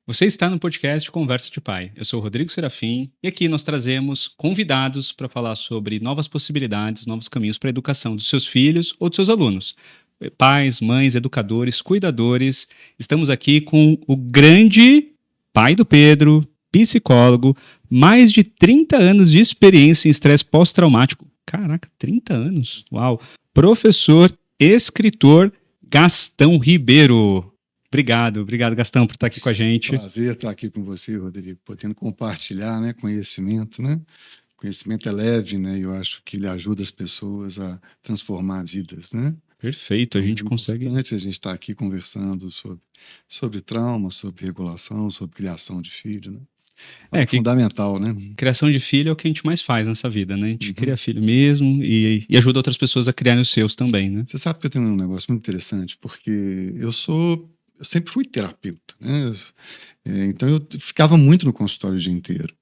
Você está no podcast Conversa de Pai. Eu sou o Rodrigo Serafim e aqui nós trazemos convidados para falar sobre novas possibilidades, novos caminhos para a educação dos seus filhos ou dos seus alunos. Pais, mães, educadores, cuidadores. Estamos aqui com o grande pai do Pedro, psicólogo, mais de 30 anos de experiência em estresse pós-traumático. Caraca, 30 anos? Uau! Professor, escritor, Gastão Ribeiro. Obrigado, Gastão, por estar aqui com a gente. Prazer estar aqui com você, Rodrigo, podendo compartilhar, né, conhecimento, né? Conhecimento é leve, né? E eu acho que ele ajuda as pessoas a transformar vidas, né? Perfeito, a gente consegue. É importante a gente estar aqui conversando sobre trauma, sobre regulação, sobre criação de filho, né? É fundamental, né? Criação de filho é o que a gente mais faz nessa vida, né? A gente cria filho mesmo e ajuda outras pessoas a criarem os seus também, né? Você sabe que eu tenho um negócio muito interessante, porque eu sempre fui terapeuta, né? Então eu ficava muito no consultório o dia inteiro.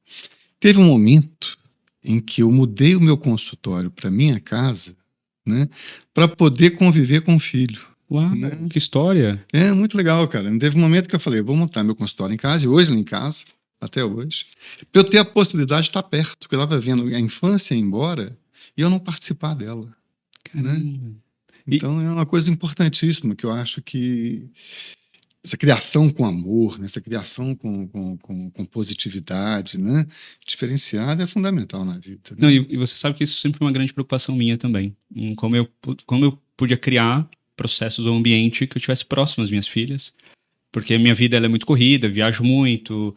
Teve um momento em que eu mudei o meu consultório para minha casa, né, para poder conviver com o filho. Uau, né? Que história! É muito legal, cara. Teve um momento que eu falei, vou montar meu consultório em casa, e hoje ele em casa, até hoje, para eu ter a possibilidade de estar perto, porque eu estava vendo a infância ir embora e eu não participar dela. Né? Então é uma coisa importantíssima que eu acho que essa criação com amor, né? Essa criação com positividade, né? Diferenciada é fundamental na vida. Né? Não, e você sabe que isso sempre foi uma grande preocupação minha também, em como eu podia criar processos ou ambiente que eu estivesse próximo às minhas filhas, porque a minha vida ela é muito corrida, viajo muito,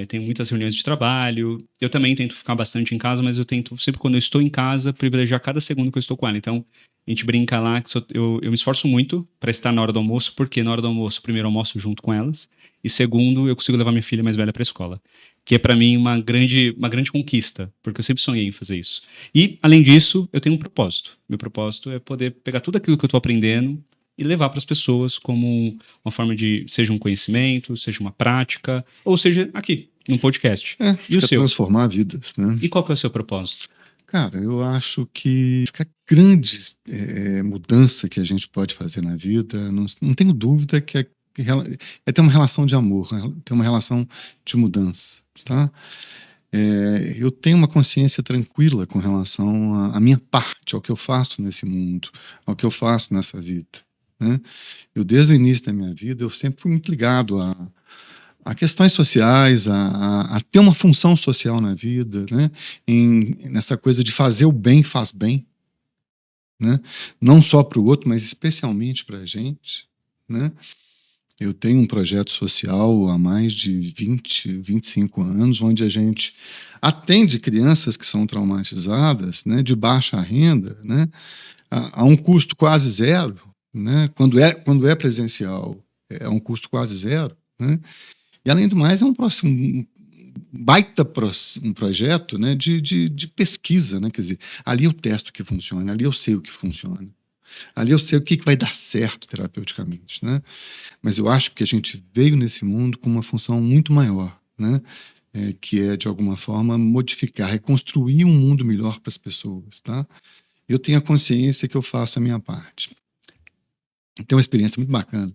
tenho muitas reuniões de trabalho, eu também tento ficar bastante em casa, mas eu tento sempre quando eu estou em casa privilegiar cada segundo que eu estou com ela. Então a gente brinca lá que eu me esforço muito para estar na hora do almoço, porque na hora do almoço, primeiro, eu almoço junto com elas, e segundo, eu consigo levar minha filha mais velha para a escola, que é para mim uma grande conquista, porque eu sempre sonhei em fazer isso. E, além disso, eu tenho um propósito. Meu propósito é poder pegar tudo aquilo que eu estou aprendendo e levar para as pessoas como uma forma de, seja um conhecimento, seja uma prática, ou seja, aqui, num podcast. E o seu? Transformar vidas, né? E qual que é o seu propósito? Cara, eu acho que a grande mudança que a gente pode fazer na vida, não tenho dúvida que é ter uma relação de amor, ter uma relação de mudança, tá? Eu tenho uma consciência tranquila com relação à minha parte, ao que eu faço nesse mundo, ao que eu faço nessa vida, né? Eu, desde o início da minha vida, eu sempre fui muito ligado a questões sociais, a ter uma função social na vida, né? Nessa coisa de fazer o bem faz bem, né? Não só para o outro, mas especialmente para a gente, né? Eu tenho um projeto social há mais de 25 anos, onde a gente atende crianças que são traumatizadas, né, de baixa renda, né, a um custo quase zero, né, quando é presencial, é um custo quase zero, né, e além do mais é um projeto, né, de pesquisa, né, quer dizer, ali eu testo o que funciona, ali eu sei o que funciona. Ali eu sei o que vai dar certo terapeuticamente, né? Mas eu acho que a gente veio nesse mundo com uma função muito maior, né? Que é, de alguma forma, modificar, reconstruir um mundo melhor para as pessoas, tá? Eu tenho a consciência que eu faço a minha parte. Tenho uma experiência muito bacana,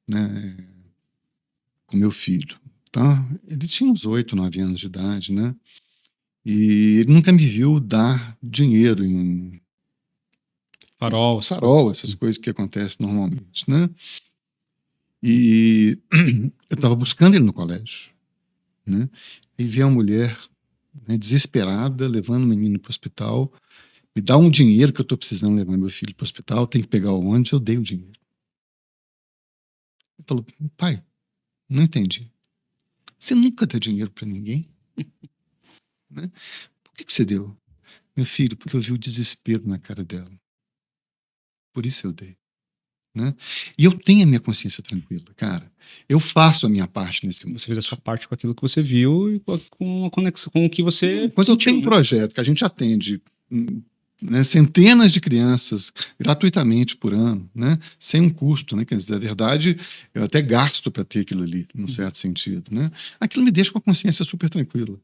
né? Com meu filho, tá? Ele tinha uns 8, 9 anos de idade, né? E ele nunca me viu dar dinheiro em farol, essas coisas que acontecem normalmente, né? E eu estava buscando ele no colégio, né? E vi uma mulher, né, desesperada, levando o menino para o hospital. Me dá um dinheiro que eu estou precisando levar meu filho para o hospital, tem que pegar o ônibus, eu dei o dinheiro. Ele falou, pai, não entendi. Você nunca dá dinheiro para ninguém? Né? Por que você deu? Meu filho, porque eu vi o desespero na cara dela. Por isso eu dei. Né? E eu tenho a minha consciência tranquila, cara. Eu faço a minha parte nesse mundo. Você fez a sua parte com aquilo que você viu e com a conexão com o que você Quando eu tenho um projeto que a gente atende, né, centenas de crianças gratuitamente por ano, né, sem um custo, né, quer dizer, na verdade, eu até gasto para ter aquilo ali, num certo sentido, né, aquilo me deixa com a consciência super tranquila.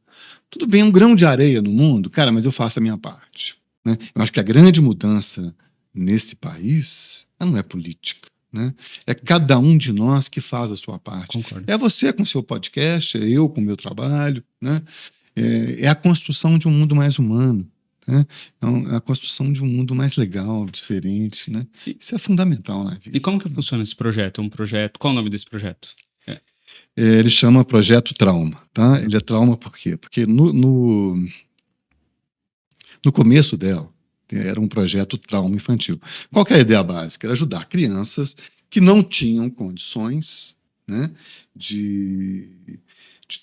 Tudo bem, um grão de areia no mundo, cara, mas eu faço a minha parte. Né? Eu acho que a grande mudança nesse país, ela não é política, né? É cada um de nós que faz a sua parte. Concordo. É você com o seu podcast, é eu com o meu trabalho, né? É a construção de um mundo mais humano, né? É a construção de um mundo mais legal, diferente, né? Isso é fundamental na vida. E como que funciona esse projeto? Qual o nome desse projeto? Ele chama Projeto Trauma, tá? Ele é trauma por quê? Porque no começo dela, era um projeto trauma infantil. Qual que é a ideia básica? Era ajudar crianças que não tinham condições, né, de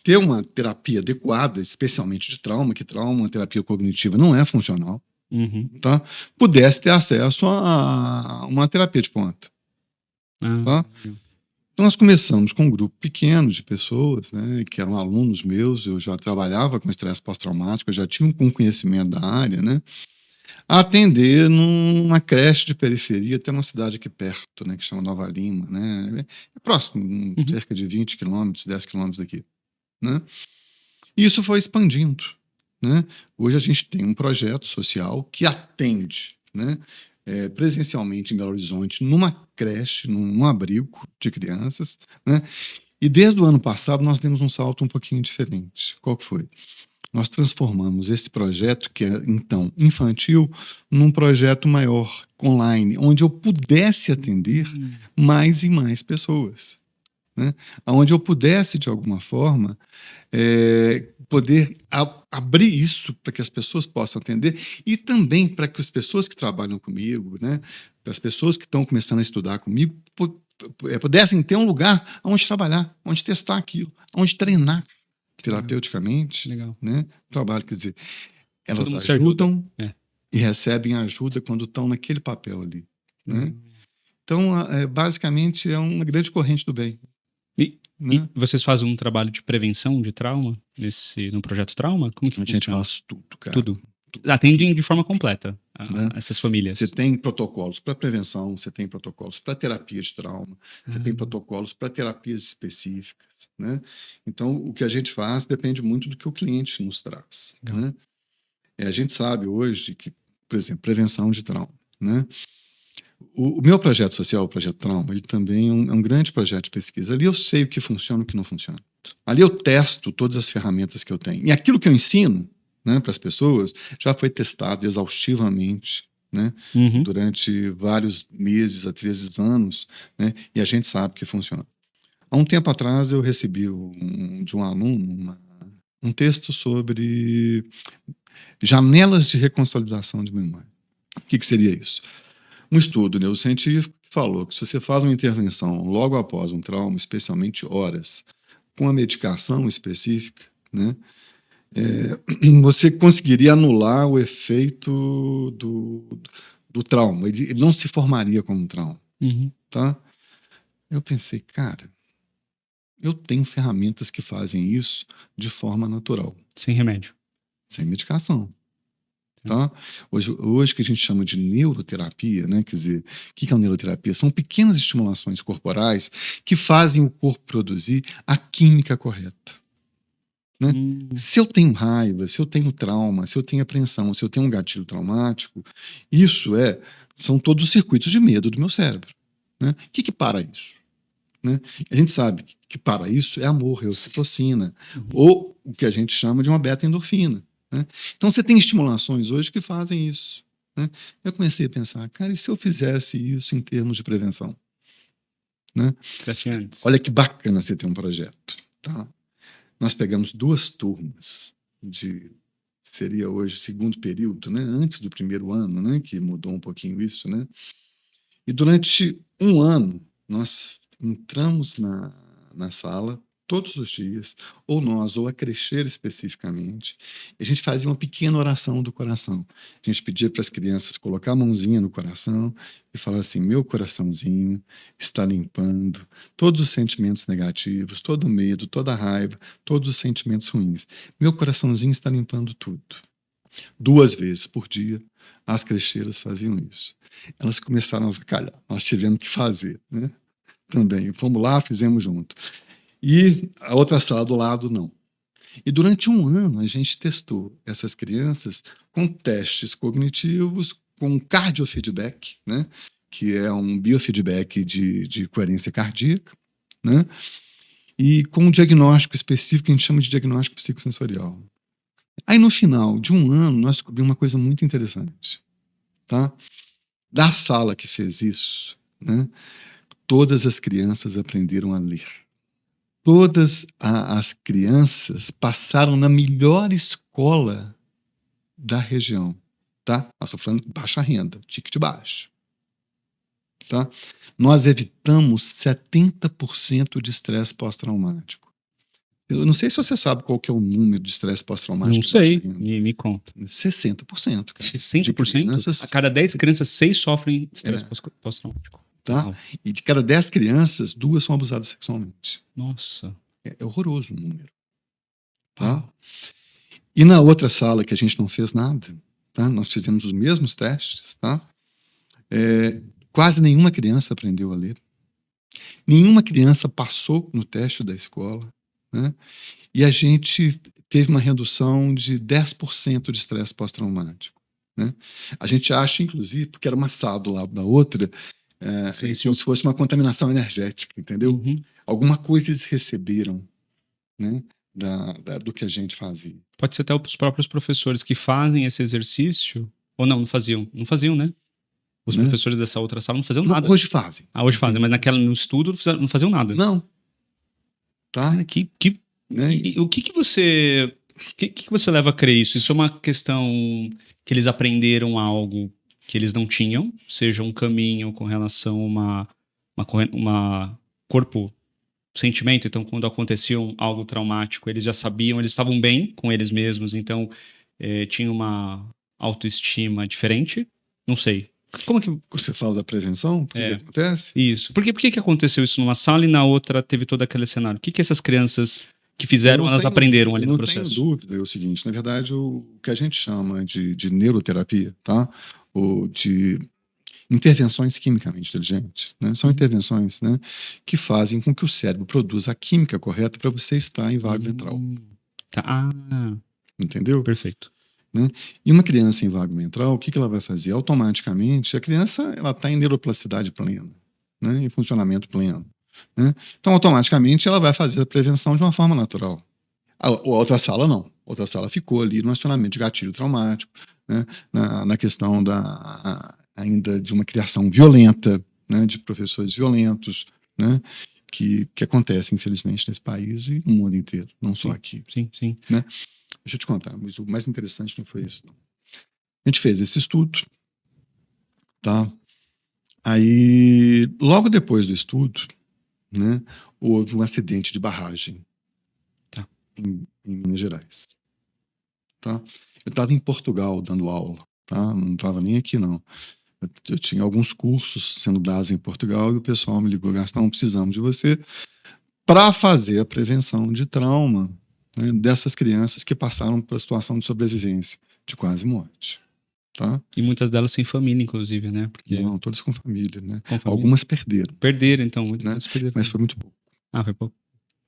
ter uma terapia adequada, especialmente de trauma, que trauma, uma terapia cognitiva não é funcional, Uhum. tá? Pudesse ter acesso a uma terapia de ponta. Tá? Então, nós começamos com um grupo pequeno de pessoas, né, que eram alunos meus, eu já trabalhava com estresse pós-traumático, eu já tinha um conhecimento da área, né, a atender numa creche de periferia, até uma cidade aqui perto, né, que chama Nova Lima, né, é próximo, cerca de 20 quilômetros, 10 quilômetros daqui, né, e isso foi expandindo, né, hoje a gente tem um projeto social que atende, né, presencialmente em Belo Horizonte, numa creche, num abrigo de crianças, né? E desde o ano passado nós demos um salto um pouquinho diferente. Qual que foi? Nós transformamos esse projeto, que é então infantil, num projeto maior, online, onde eu pudesse atender mais e mais pessoas, né? Onde eu pudesse, de alguma forma, poder abrir isso para que as pessoas possam atender e também para que as pessoas que trabalham comigo, né, para as pessoas que estão começando a estudar comigo, pudessem ter um lugar onde trabalhar, onde testar aquilo, onde treinar terapeuticamente, Legal. né, trabalho, quer dizer, elas Todo mundo se ajuda. ajudam e recebem ajuda quando estão naquele papel ali, né? Então, basicamente, é uma grande corrente do bem. E Né? vocês fazem um trabalho de prevenção de trauma no projeto Trauma? Como que A gente funciona? faz tudo, cara. Tudo. Atendem de forma completa Né? essas famílias. Você tem protocolos para prevenção, você tem protocolos para terapia de trauma, você tem protocolos para terapias específicas, né? Então, o que a gente faz depende muito do que o cliente nos traz, né? A gente sabe hoje que, por exemplo, prevenção de trauma, né? O meu projeto social, o Projeto Trauma, ele também é um grande projeto de pesquisa. Ali eu sei o que funciona e o que não funciona. Ali eu testo todas as ferramentas que eu tenho. E aquilo que eu ensino, né, para as pessoas já foi testado exaustivamente, né, durante vários meses, às vezes anos, né, e a gente sabe que funciona. Há um tempo atrás eu recebi de um aluno um texto sobre janelas de reconsolidação de memória. O que seria isso? Um estudo neurocientífico falou que se você faz uma intervenção logo após um trauma, especialmente horas, com uma medicação específica, né, você conseguiria anular o efeito do trauma. Ele não se formaria como um trauma. Tá? Eu pensei, cara, eu tenho ferramentas que fazem isso de forma natural. Sem remédio. Sem medicação. Tá? Hoje que a gente chama de neuroterapia, né? Quer dizer, o que é a neuroterapia? São pequenas estimulações corporais que fazem o corpo produzir a química correta. Né? Se eu tenho raiva, se eu tenho trauma, se eu tenho apreensão, se eu tenho um gatilho traumático, são todos os circuitos de medo do meu cérebro. Né? O que para isso? Né? A gente sabe que para isso é amor, é ocitocina, ou o que a gente chama de uma beta-endorfina. Né? Então você tem estimulações hoje que fazem isso. Né? Eu comecei a pensar, cara, e se eu fizesse isso em termos de prevenção? Né? Olha que bacana você ter um projeto. Tá? Nós pegamos 2 turmas seria hoje segundo período, né? Antes do primeiro ano, né? Que mudou um pouquinho isso, né? E durante um ano nós entramos na sala todos os dias, ou nós, ou a Crescer especificamente, e a gente fazia uma pequena oração do coração. A gente pedia para as crianças colocar a mãozinha no coração e falar assim, meu coraçãozinho está limpando todos os sentimentos negativos, todo o medo, toda a raiva, todos os sentimentos ruins. Meu coraçãozinho está limpando tudo. 2 vezes por dia, as crecheiras faziam isso. Elas começaram a avacalhar, nós tivemos que fazer, né? Também, fomos lá, fizemos junto. E a outra sala do lado, não. E durante um ano, a gente testou essas crianças com testes cognitivos, com cardiofeedback, né? que é um biofeedback de coerência cardíaca, né? E com um diagnóstico específico que a gente chama de diagnóstico psicossensorial. Aí, no final de um ano, nós descobrimos uma coisa muito interessante, tá? Da sala que fez isso, né, todas as crianças aprenderam a ler. Todas as crianças passaram na melhor escola da região, tá? Nós estamos falando de baixa renda, ticket baixo, tá? Nós evitamos 70% de estresse pós-traumático. Eu não sei se você sabe qual que é o número de estresse pós-traumático Não de baixa sei, renda. me conta. 60%, cara. 60%? A cada 10 crianças, 6 sofrem estresse pós-traumático. Tá? Uau. E de cada 10 crianças, 2 são abusadas sexualmente. Nossa. É horroroso o número. Tá? Uau. E na outra sala que a gente não fez nada, tá? Nós fizemos os mesmos testes, tá? Quase nenhuma criança aprendeu a ler. Nenhuma criança passou no teste da escola, né? E a gente teve uma redução de 10% de estresse pós-traumático, né? A gente acha, inclusive, porque era uma sala do lado da outra, como se fosse uma contaminação energética, entendeu? Uhum. Alguma coisa eles receberam, né, do que a gente fazia. Pode ser até os próprios professores que fazem esse exercício, ou não faziam. Não faziam, né? Os professores dessa outra sala não faziam nada. Hoje fazem. Hoje fazem, mas no estudo não faziam nada. Não. Tá? Cara, o que você... O que você leva a crer isso? Isso é uma questão que eles aprenderam algo que eles não tinham, seja um caminho com relação a uma corpo, sentimento. Então, quando acontecia algo traumático, eles já sabiam, eles estavam bem com eles mesmos, então tinha uma autoestima diferente. Não sei. Como que você fala da prevenção? O que acontece? Isso. Por que aconteceu isso numa sala e na outra teve todo aquele cenário? O que essas crianças que fizeram, elas aprenderam ali no processo? Eu não tenho dúvida, é o seguinte, na verdade, o que a gente chama de neuroterapia, tá? Ou de intervenções quimicamente inteligentes, né? São intervenções, né, que fazem com que o cérebro produza a química correta para você estar em vago ventral. Tá. Entendeu? Perfeito. Né? E uma criança em vago ventral, o que ela vai fazer? Automaticamente, a criança está em neuroplasticidade plena, né? Em funcionamento pleno. Né? Então, automaticamente, ela vai fazer a prevenção de uma forma natural. A outra sala, não. A outra sala ficou ali no acionamento de gatilho traumático, né? na questão ainda de uma criação violenta, né? De professores violentos, né? Que acontece, infelizmente, nesse país e no mundo inteiro, não só aqui. Sim, sim. Né? Deixa eu te contar, mas o mais interessante não foi isso, não. A gente fez esse estudo, tá? Aí, logo depois do estudo, né, houve um acidente de barragem, tá, em Minas Gerais, tá? Eu estava em Portugal dando aula, tá? Não estava nem aqui, não. Eu tinha alguns cursos sendo dados em Portugal e o pessoal me ligou: Gastão, precisamos de você para fazer a prevenção de trauma, né, dessas crianças que passaram por a situação de sobrevivência, de quase morte. Tá? E muitas delas sem família, inclusive, né? Porque... Não, todas com família, né? Com família. Algumas perderam. Perderam, então, muitas né? perderam. Mas foi muito pouco. Foi pouco.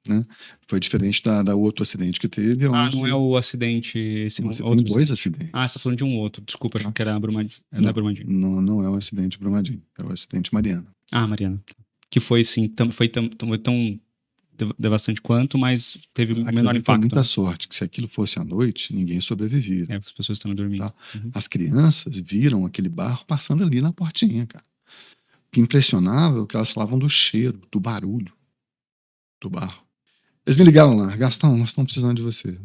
Né? Foi diferente da outro acidente que teve. Onde... não é o acidente... Esse você tem 2 acidentes. Você está falando de um outro. Desculpa, achei que era Brumadinho. Não é o acidente Brumadinho. É o acidente Mariana. Mariana. Que foi, sim, foi tão devastante quanto, mas teve menor impacto. Muita sorte, que se aquilo fosse à noite, ninguém sobrevivia. Porque as pessoas estão dormindo. Tá? Uhum. As crianças viram aquele barro passando ali na portinha, cara. O que impressionava é o que elas falavam do cheiro, do barulho do barro. Eles me ligaram lá: Gastão, nós estamos precisando de você.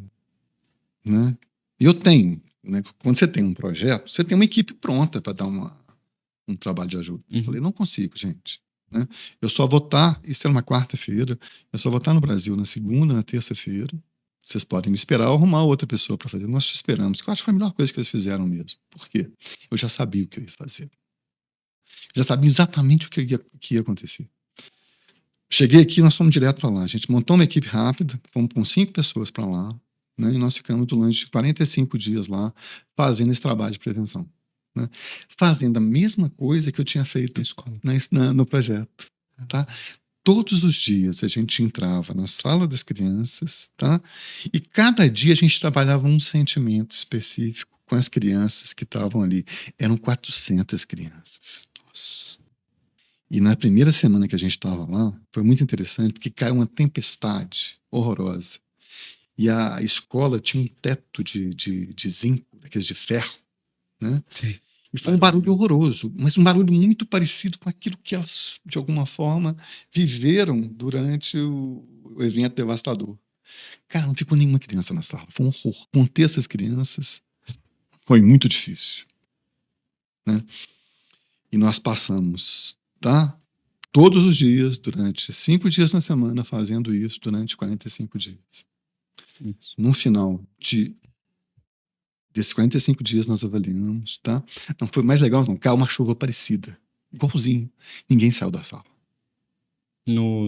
Né? E eu tenho, né? Quando você tem um projeto, você tem uma equipe pronta para dar um trabalho de ajuda. Eu falei: não consigo, gente. Né? Eu só vou estar, isso era uma quarta-feira, eu só vou estar no Brasil na segunda, na terça-feira. Vocês podem me esperar ou arrumar outra pessoa para fazer. Nós te esperamos. Eu acho que foi a melhor coisa que eles fizeram mesmo. Por quê? Eu já sabia o que eu ia fazer. Eu já sabia exatamente o que ia acontecer. Cheguei aqui, nós fomos direto para lá. A gente montou uma equipe rápida, fomos com 5 pessoas para lá, né? E nós ficamos durante 45 dias lá, fazendo esse trabalho de prevenção. Né? Fazendo a mesma coisa que eu tinha feito no projeto. Tá? Todos os dias a gente entrava na sala das crianças, tá? E cada dia a gente trabalhava um sentimento específico com as crianças que estavam ali. Eram 400 crianças. E na primeira semana que a gente estava lá, foi muito interessante, porque caiu uma tempestade horrorosa. E a escola tinha um teto de zinco, daqueles de ferro, né? Sim. E foi um barulho horroroso, mas um barulho muito parecido com aquilo que elas, de alguma forma, viveram durante o evento devastador. Cara, não ficou nenhuma criança na sala. Foi um horror. Conter essas crianças foi muito difícil, né? E nós passamos, tá? Todos os dias, durante 5 dias na semana, fazendo isso durante 45 dias. Isso. No final desses 45 dias, nós avaliamos, tá? Não foi mais legal, não. Caiu uma chuva parecida, igualzinho. Ninguém saiu da sala.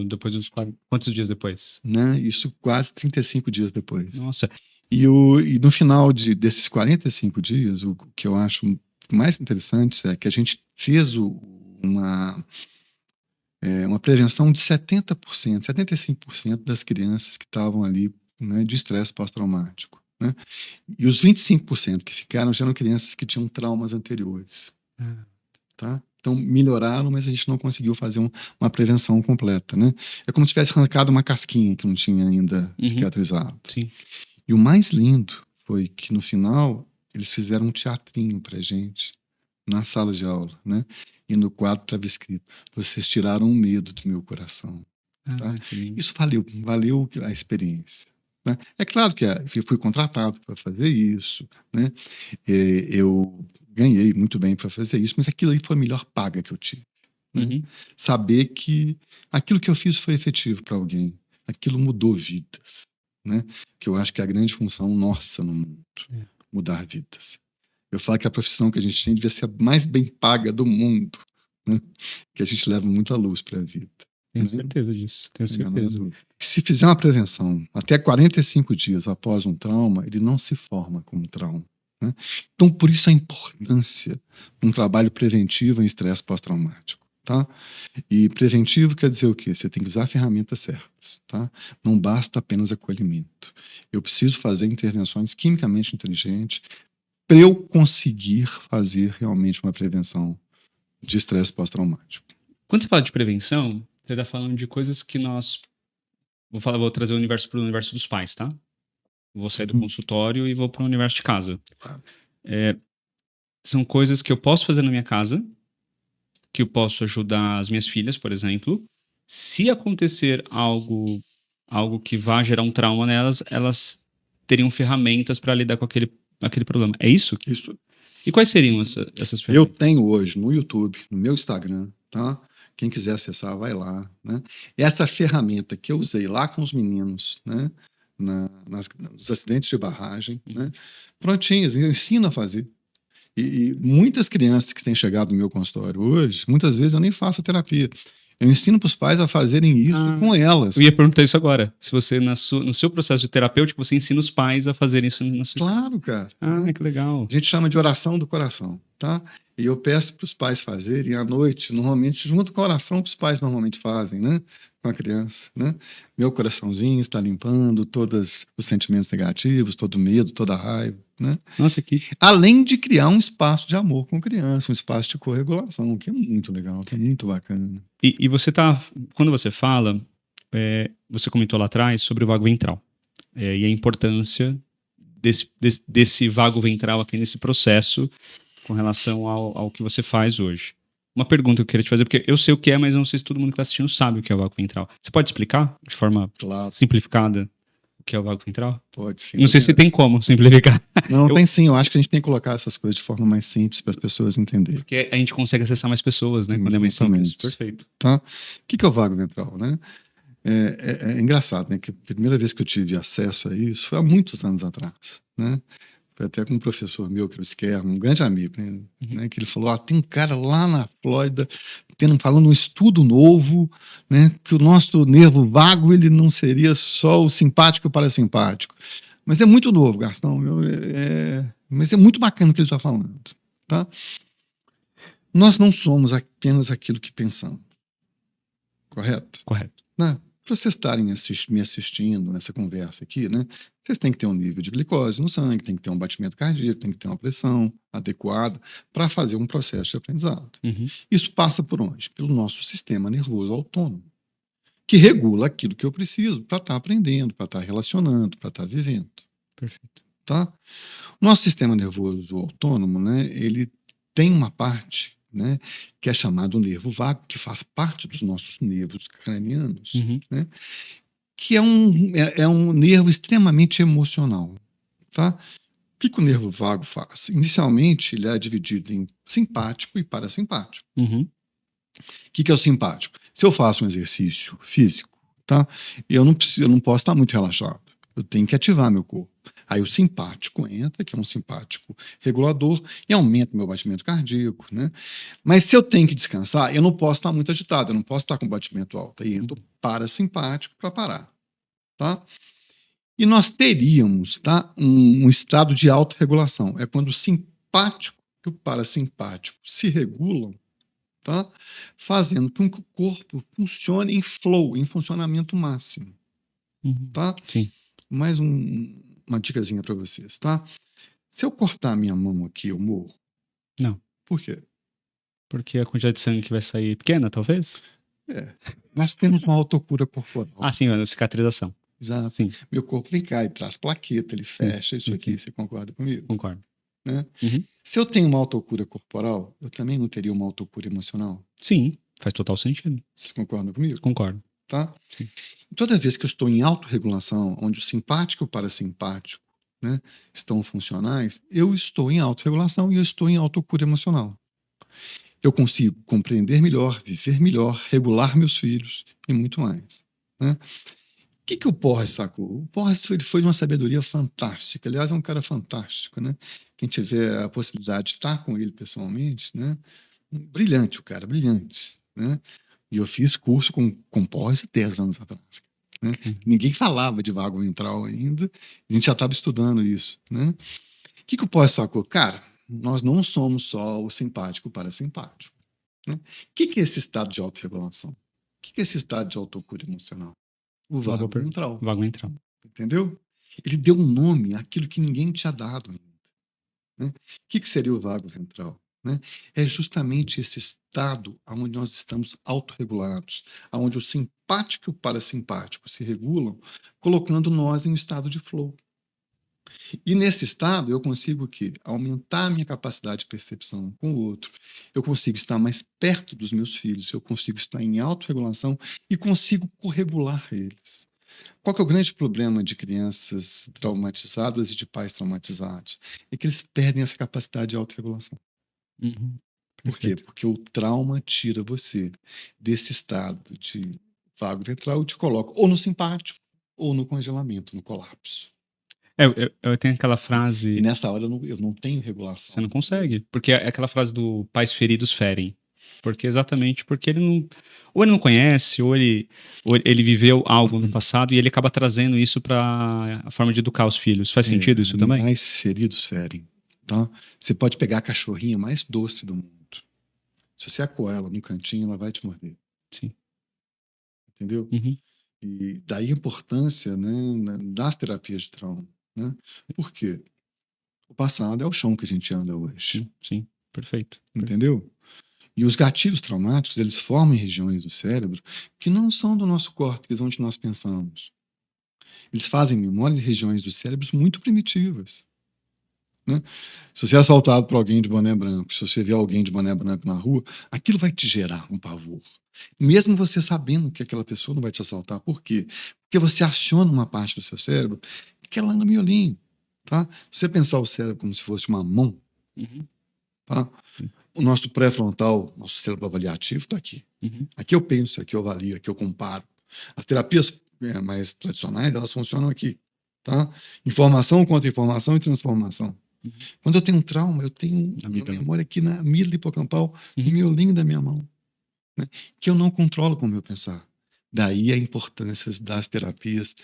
Depois dos quantos dias depois? Né? Isso quase 35 dias depois. Nossa. E no final desses 45 dias, o que eu acho mais interessante é que a gente fez uma prevenção de 70%, 75% das crianças que estavam ali, né, de estresse pós-traumático. Né? E os 25% que ficaram já eram crianças que tinham traumas anteriores. Tá? Então, melhoraram, mas a gente não conseguiu fazer uma prevenção completa. Né? É como se tivesse arrancado uma casquinha que não tinha ainda cicatrizado. Sim. E o mais lindo foi que, no final, eles fizeram um teatrinho pra gente na sala de aula, né? E no quadro estava escrito: vocês tiraram o medo do meu coração. Tá? Isso valeu a experiência. Né? É claro que eu fui contratado para fazer isso, né? Eu ganhei muito bem para fazer isso, mas aquilo aí foi a melhor paga que eu tive. Né? Saber que aquilo que eu fiz foi efetivo para alguém, aquilo mudou vidas. Né? Que eu acho que é a grande função nossa no mundo, mudar vidas. Eu falo que a profissão que a gente tem devia ser a mais bem paga do mundo, né? Que a gente leva muita luz para a vida. Tenho certeza disso, tenho certeza. Se fizer uma prevenção até 45 dias após um trauma, ele não se forma como trauma. Né? Então, por isso a importância de um trabalho preventivo em estresse pós-traumático. Tá? E preventivo quer dizer o quê? Você tem que usar ferramentas certas. Tá? Não basta apenas acolhimento. Eu preciso fazer intervenções quimicamente inteligentes para eu conseguir fazer realmente uma prevenção de estresse pós-traumático. Quando você fala de prevenção, você está falando de coisas que nós... Vou trazer o universo para o universo dos pais, tá? Vou sair do consultório e vou para o universo de casa. São coisas que eu posso fazer na minha casa, que eu posso ajudar as minhas filhas, por exemplo. Se acontecer algo que vá gerar um trauma nelas, elas teriam ferramentas para lidar com aquele problema. É isso? Isso. E quais seriam essas ferramentas? Eu tenho hoje no YouTube, no meu Instagram, tá? Quem quiser acessar, vai lá, né? Essa ferramenta que eu usei lá com os meninos, né? Nos acidentes de barragem, né? Prontinhas, eu ensino a fazer. E muitas crianças que têm chegado no meu consultório hoje, muitas vezes eu nem faço a terapia. Eu ensino para os pais a fazerem isso com elas. Eu ia perguntar isso agora. Se você, no seu processo de terapêutico, você ensina os pais a fazerem isso na sua Claro, cara. Que legal. A gente chama de oração do coração, tá? E eu peço para os pais fazerem à noite, normalmente, junto com a oração que os pais normalmente fazem, né? Com a criança, né? Meu coraçãozinho está limpando todos os sentimentos negativos, todo o medo, toda a raiva, né? Nossa, que... Além de criar um espaço de amor com a criança, um espaço de corregulação, que é muito legal, que é muito bacana. E você tá... Quando você fala, você comentou lá atrás sobre o vago ventral. E a importância desse vago ventral aqui nesse processo com relação ao que você faz hoje. Uma pergunta que eu queria te fazer, porque eu sei o que é, mas não sei se todo mundo que está assistindo sabe o que é o vago ventral. Você pode explicar de forma simplificada o que é o vago ventral? Pode sim. Não sei se tem como simplificar. Não, tem sim. Eu acho que a gente tem que colocar essas coisas de forma mais simples para as pessoas entenderem. Porque a gente consegue acessar mais pessoas, né? Quando é mais simples. Perfeito. Tá? O que é o vago ventral, né? É engraçado, né? Que a primeira vez que eu tive acesso a isso foi há muitos anos atrás, né? Foi até com um professor meu, que é o Skerman, um grande amigo, né? Que ele falou: tem um cara lá na Flórida falando um estudo novo, né? Que o nosso nervo vago ele não seria só o simpático e o parasimpático. Mas é muito novo, Gastão. Mas é muito bacana o que ele está falando, tá? Nós não somos apenas aquilo que pensamos. Correto? Correto. Né? para vocês estarem me assistindo nessa conversa aqui, né? Vocês têm que ter um nível de glicose no sangue, tem que ter um batimento cardíaco, tem que ter uma pressão adequada para fazer um processo de aprendizado. Uhum. Isso passa por onde? Pelo nosso sistema nervoso autônomo, que regula aquilo que eu preciso para estar aprendendo, para estar relacionando, para estar vivendo. Perfeito. Tá? O nosso sistema nervoso autônomo, né, ele tem uma parte, né, que é chamado nervo vago, que faz parte dos nossos nervos cranianos, Uhum. né, que é um nervo extremamente emocional. Tá? O que o nervo vago faz? Inicialmente, ele é dividido em simpático e parasimpático. Uhum. O que é o simpático? Se eu faço um exercício físico, tá? Eu não posso estar muito relaxado. Eu tenho que ativar meu corpo. Aí o simpático entra, que é um simpático regulador, e aumenta meu batimento cardíaco, né? Mas se eu tenho que descansar, eu não posso estar muito agitado, eu não posso estar com batimento alto. Aí entra o parasimpático para parar, tá? E nós teríamos, tá, um estado de autorregulação. É quando o simpático e o parasimpático se regulam, tá? Fazendo com que o corpo funcione em flow, em funcionamento máximo. Uhum. Tá? Sim. Mais uma dicasinha para vocês. Tá? Se eu cortar a minha mão aqui, eu morro? Não. Por quê? Porque a quantidade de sangue que vai sair é pequena, talvez? Nós temos uma autocura corporal. Ah, sim, a cicatrização. Exato. Sim, Meu corpo ele cai, traz plaqueta, ele fecha isso sim, aqui. sim. Você concorda comigo? Concordo. Né? Uhum. Se eu tenho uma autocura corporal, eu também não teria uma autocura emocional. Sim, faz total sentido. Vocês concordam comigo? Concordo. Tá? Sim. Toda vez que eu estou em autorregulação, onde o simpático e o parasimpático, né, estão funcionais, eu estou em autorregulação e eu estou em autocura emocional. Eu consigo compreender melhor, viver melhor, regular meus filhos e muito mais. Né? O que o Porres sacou? O Porres foi de uma sabedoria fantástica. Aliás, é um cara fantástico. Né? Quem tiver a possibilidade de estar com ele pessoalmente, né? Brilhante o cara, brilhante. Né? E eu fiz curso com Porres há 10 anos atrás. Né? Ninguém falava de vago ventral ainda, a gente já estava estudando isso. Né? O que o Porres sacou? Cara, nós não somos só o simpático para simpático. Né? O que é esse estado de autorregulação? O que é esse estado de autocura emocional? O vago ventral. Vago ventral. Entendeu? Ele deu um nome àquilo que ninguém tinha dado ainda. Né? O que seria o vago ventral? Né? É justamente esse estado onde nós estamos autorregulados, onde o simpático e o parasimpático se regulam, colocando nós em um estado de flow. E nesse estado eu consigo aumentar a minha capacidade de percepção com o outro, eu consigo estar mais perto dos meus filhos, eu consigo estar em autorregulação e consigo corregular eles. Qual que é o grande problema de crianças traumatizadas e de pais traumatizados? É que eles perdem essa capacidade de autorregulação. Uhum. Por quê? Porque o trauma tira você desse estado de vago ventral e te coloca ou no simpático ou no congelamento, no colapso. Eu tenho aquela E frase. nessa hora eu não tenho regulação. Você não consegue. Porque é aquela frase do pais feridos ferem. Exatamente porque ele não. Ou ele não conhece, ou ele viveu algo no passado e ele acaba trazendo isso para a forma de educar os filhos. Faz sentido isso também? Mais feridos ferem. Tá? Você pode pegar a cachorrinha mais doce do mundo. Se você acuar ela num cantinho, ela vai te morder. Sim. Entendeu? Uhum. E daí a importância, né, das terapias de trauma. Né? Por quê? O passado é o chão que a gente anda hoje. Sim, sim. Perfeito. Entendeu? E os gatilhos traumáticos, eles formam regiões do cérebro que não são do nosso córtex, onde nós pensamos. Eles fazem memória de regiões dos cérebros muito primitivas. Né? Se você é assaltado por alguém de boné branco, se você vê alguém de boné branco na rua, aquilo vai te gerar um pavor. Mesmo você sabendo que aquela pessoa não vai te assaltar. Por quê? Porque você aciona uma parte do seu cérebro que é lá no miolinho. Tá? Se você pensar o cérebro como se fosse uma mão, Uhum. tá? O nosso pré-frontal, nosso cérebro avaliativo está aqui. Uhum. Aqui eu penso, aqui eu avalio, aqui eu comparo. As terapias mais tradicionais, elas funcionam aqui. Tá? Informação contra informação e transformação. Uhum. Quando eu tenho um trauma, eu tenho uma memória aqui na amígdala hipocampal, no miolinho da minha mão, né? Que eu não controlo com o meu pensar. Daí a importância das terapias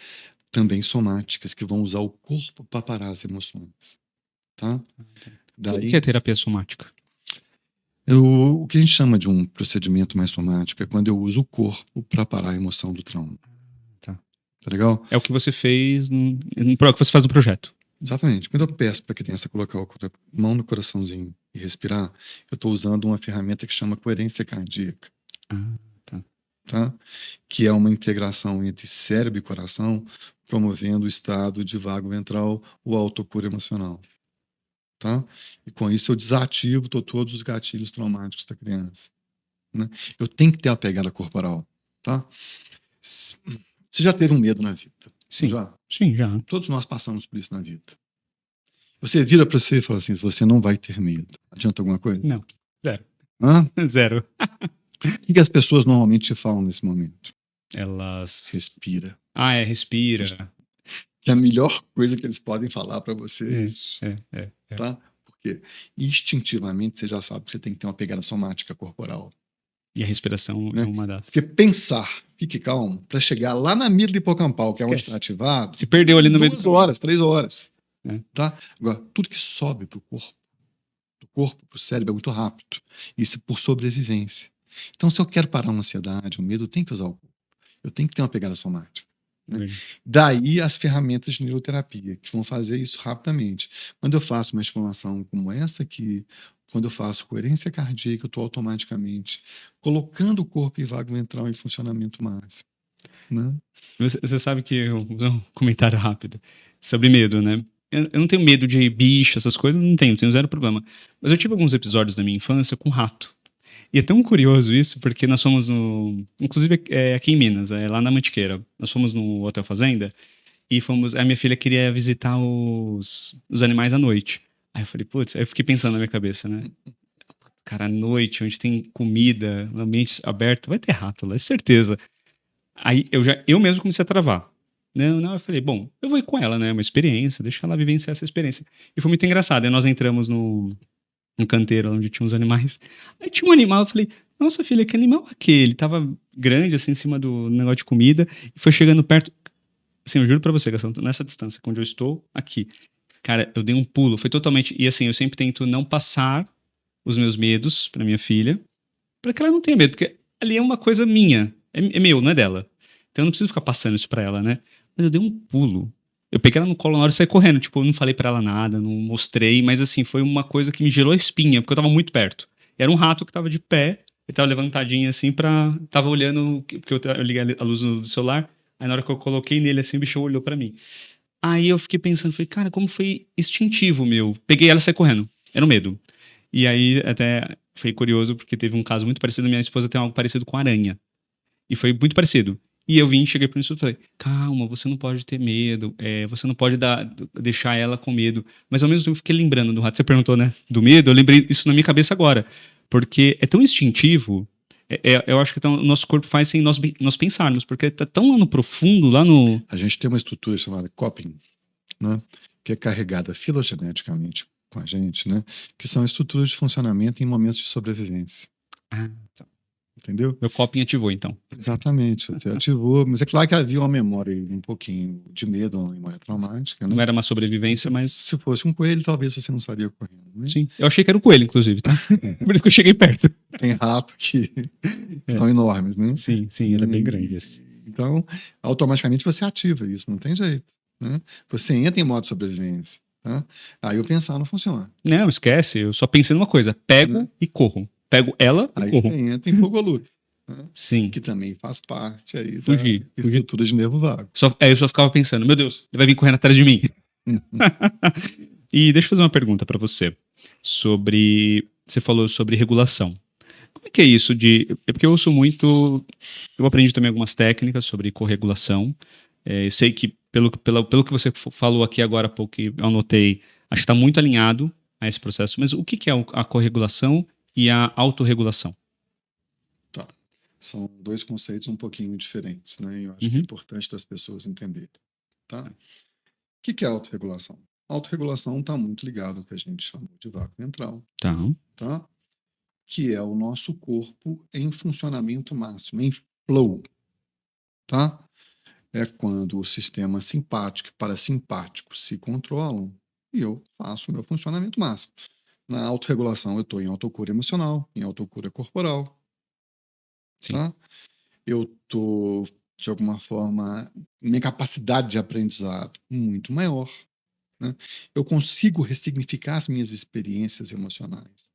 também somáticas, que vão usar o corpo para parar as emoções. Tá? Daí, o que é terapia somática? O que a gente chama de um procedimento mais somático é quando eu uso o corpo para parar a emoção do trauma. Tá legal? É o que você fez, o que você faz no projeto. Exatamente. Quando eu peço para a criança colocar a mão no coraçãozinho e respirar, eu estou usando uma ferramenta que chama coerência cardíaca, Ah, tá. tá? Que é uma integração entre cérebro e coração, promovendo o estado de vago ventral, o autocura emocional, tá? E com isso eu desativo todos os gatilhos traumáticos da criança, né? Eu tenho que ter a pegada corporal, tá? S- Você já teve um medo na vida? Sim, Já? sim, já. Todos nós passamos por isso na vida. Você vira para você e fala assim: você não vai ter medo. Adianta alguma coisa? Não, zero. Hã? Zero. O que as pessoas normalmente te falam nesse momento? Elas... Respira. Respira. Que é a melhor coisa que eles podem falar para você é isso, É. tá? Porque instintivamente você já sabe que você tem que ter uma pegada somática corporal, E a respiração é né? uma das. Porque pensar, fique calmo, para chegar lá na amígdala hipocampal, que é onde Esquece. está ativado, Se perdeu ali no meio do 2 horas, 3 horas, É. tá? Agora, tudo que sobe pro corpo, do corpo pro cérebro é muito rápido. Isso por sobrevivência. Então, se eu quero parar uma ansiedade, um medo, eu tenho que usar o corpo. Eu tenho que ter uma pegada somática, né? Daí as ferramentas de neuroterapia, que vão fazer isso rapidamente. Quando eu faço uma estimulação como essa aqui, quando eu faço coerência cardíaca, eu estou automaticamente colocando o corpo em vago ventral em funcionamento máximo, né? Você sabe que eu vou fazer um comentário rápido sobre medo, né? Eu não tenho medo de bicho, essas coisas, não tenho zero problema. Mas eu tive alguns episódios da minha infância com rato. E é tão curioso isso, porque nós fomos no. Inclusive aqui em Minas, lá na Mantiqueira. Nós fomos no Hotel Fazenda e fomos. A minha filha queria visitar os animais à noite. Aí eu falei, putz, aí eu fiquei pensando na minha cabeça, né? Cara, à noite, onde tem comida, um ambiente aberto, vai ter rato lá, é certeza. Aí eu mesmo comecei a travar. Não, eu falei, bom, eu vou ir com ela, né? É uma experiência, deixa ela vivenciar essa experiência. E foi muito engraçado. Aí nós entramos no canteiro onde tinha os animais. Aí tinha um animal, eu falei, nossa filha, que animal é aquele? Tava grande assim em cima do negócio de comida e foi chegando perto. Assim, eu juro pra você, Gastão, nessa distância, onde eu estou, aqui. Cara, eu dei um pulo, foi totalmente. E assim, eu sempre tento não passar os meus medos pra minha filha, pra que ela não tenha medo, porque ali é uma coisa minha, é meu, não é dela. Então eu não preciso ficar passando isso pra ela, né? Mas eu dei um pulo. Eu peguei ela no colo na hora e saí correndo. Tipo, eu não falei pra ela nada, não mostrei, mas assim, foi uma coisa que me gerou a espinha, porque eu tava muito perto. Era um rato que tava de pé, ele tava levantadinho assim pra. Tava olhando, porque eu liguei a luz do celular, aí na hora que eu coloquei nele assim, o bichão olhou pra mim. Aí eu fiquei pensando, falei, cara, como foi instintivo meu. Peguei ela e saí correndo. Era um medo. E aí até foi curioso, porque teve um caso muito parecido, minha esposa tem algo parecido com aranha. E foi muito parecido. E eu vim, cheguei pro instrutor e falei, calma, você não pode ter medo, você não pode deixar ela com medo. Mas ao mesmo tempo eu fiquei lembrando do rato. Você perguntou, né, do medo, eu lembrei isso na minha cabeça agora. Porque é tão instintivo, eu acho que o nosso corpo faz sem nós pensarmos, porque tá tão lá no profundo, lá no... A gente tem uma estrutura chamada coping, né? Que é carregada filogeneticamente com a gente, né? Que são estruturas de funcionamento em momentos de sobrevivência. Ah, tá. Entendeu? Meu copinho ativou, então. Exatamente, você ativou, mas é claro que havia uma memória um pouquinho de medo, uma memória traumática, né? Não era uma sobrevivência, mas... Se fosse um coelho, talvez você não estaria correndo, né? Sim, eu achei que era o coelho, inclusive, tá? Por isso que eu cheguei perto. Tem rato que são enormes, né? Sim, era bem grande esse. Então, automaticamente você ativa isso, não tem jeito, né? Você entra em modo sobrevivência, tá? Aí o pensar não funciona. Não, esquece, eu só pensei numa coisa, pego e corro. Pego ela e Aí corro. você entra em fogo ou luta, né? Sim, Que também faz parte aí fugir. da estrutura de nervo vago. Eu só ficava pensando, meu Deus, ele vai vir correndo atrás de mim. E deixa eu fazer uma pergunta pra você sobre, você falou sobre regulação. Como é que é isso de, é porque eu ouço muito, eu aprendi também algumas técnicas sobre corregulação. Eu sei que pelo que você falou aqui agora há pouco, que eu anotei, acho que está muito alinhado a esse processo. Mas o que que é a corregulação e a autorregulação? Tá. São dois conceitos um pouquinho diferentes, né? Eu acho que é Uhum. importante das pessoas entenderem, tá? O que é autorregulação? Autorregulação está muito ligado ao que a gente chama de vácuo ventral, Tá. tá? Que é o nosso corpo em funcionamento máximo, em flow, tá? É quando o sistema simpático e parasimpático se controlam e eu faço o meu funcionamento máximo. Na autorregulação, eu estou em autocura emocional, em autocura corporal, Sim. tá? Eu estou de alguma forma, minha capacidade de aprendizado muito maior, né? Eu consigo ressignificar as minhas experiências emocionais,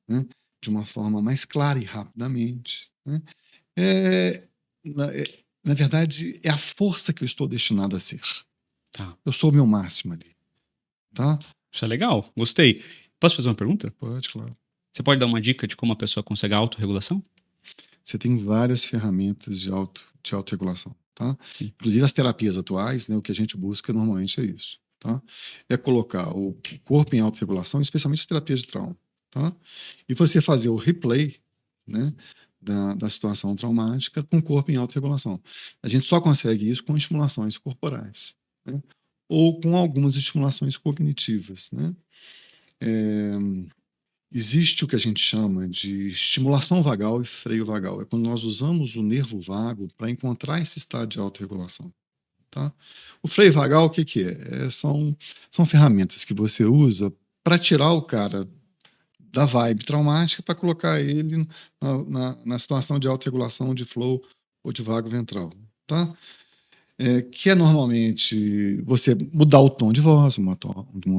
né? De uma forma mais clara e rapidamente, né? É, na verdade, é a força que eu estou destinado a ser. Tá. Eu sou o meu máximo ali, tá? Isso é legal, gostei. Posso fazer uma pergunta? Pode, claro. Você pode dar uma dica de como a pessoa consegue a autorregulação? Você tem várias ferramentas de autorregulação, tá? Sim. Inclusive as terapias atuais, né, o que a gente busca normalmente é isso, tá? É colocar o corpo em autorregulação, especialmente as terapias de trauma, tá? E você fazer o replay, né, da situação traumática com o corpo em autorregulação. A gente só consegue isso com estimulações corporais, né? Ou com algumas estimulações cognitivas, né? Existe o que a gente chama de estimulação vagal e freio vagal. É quando nós usamos o nervo vago para encontrar esse estado de autorregulação. Tá? O freio vagal, o que, que é? São ferramentas que você usa para tirar o cara da vibe traumática para colocar ele na situação de autorregulação, de flow ou de vago ventral. Tá? Que é normalmente você mudar o tom de voz, uma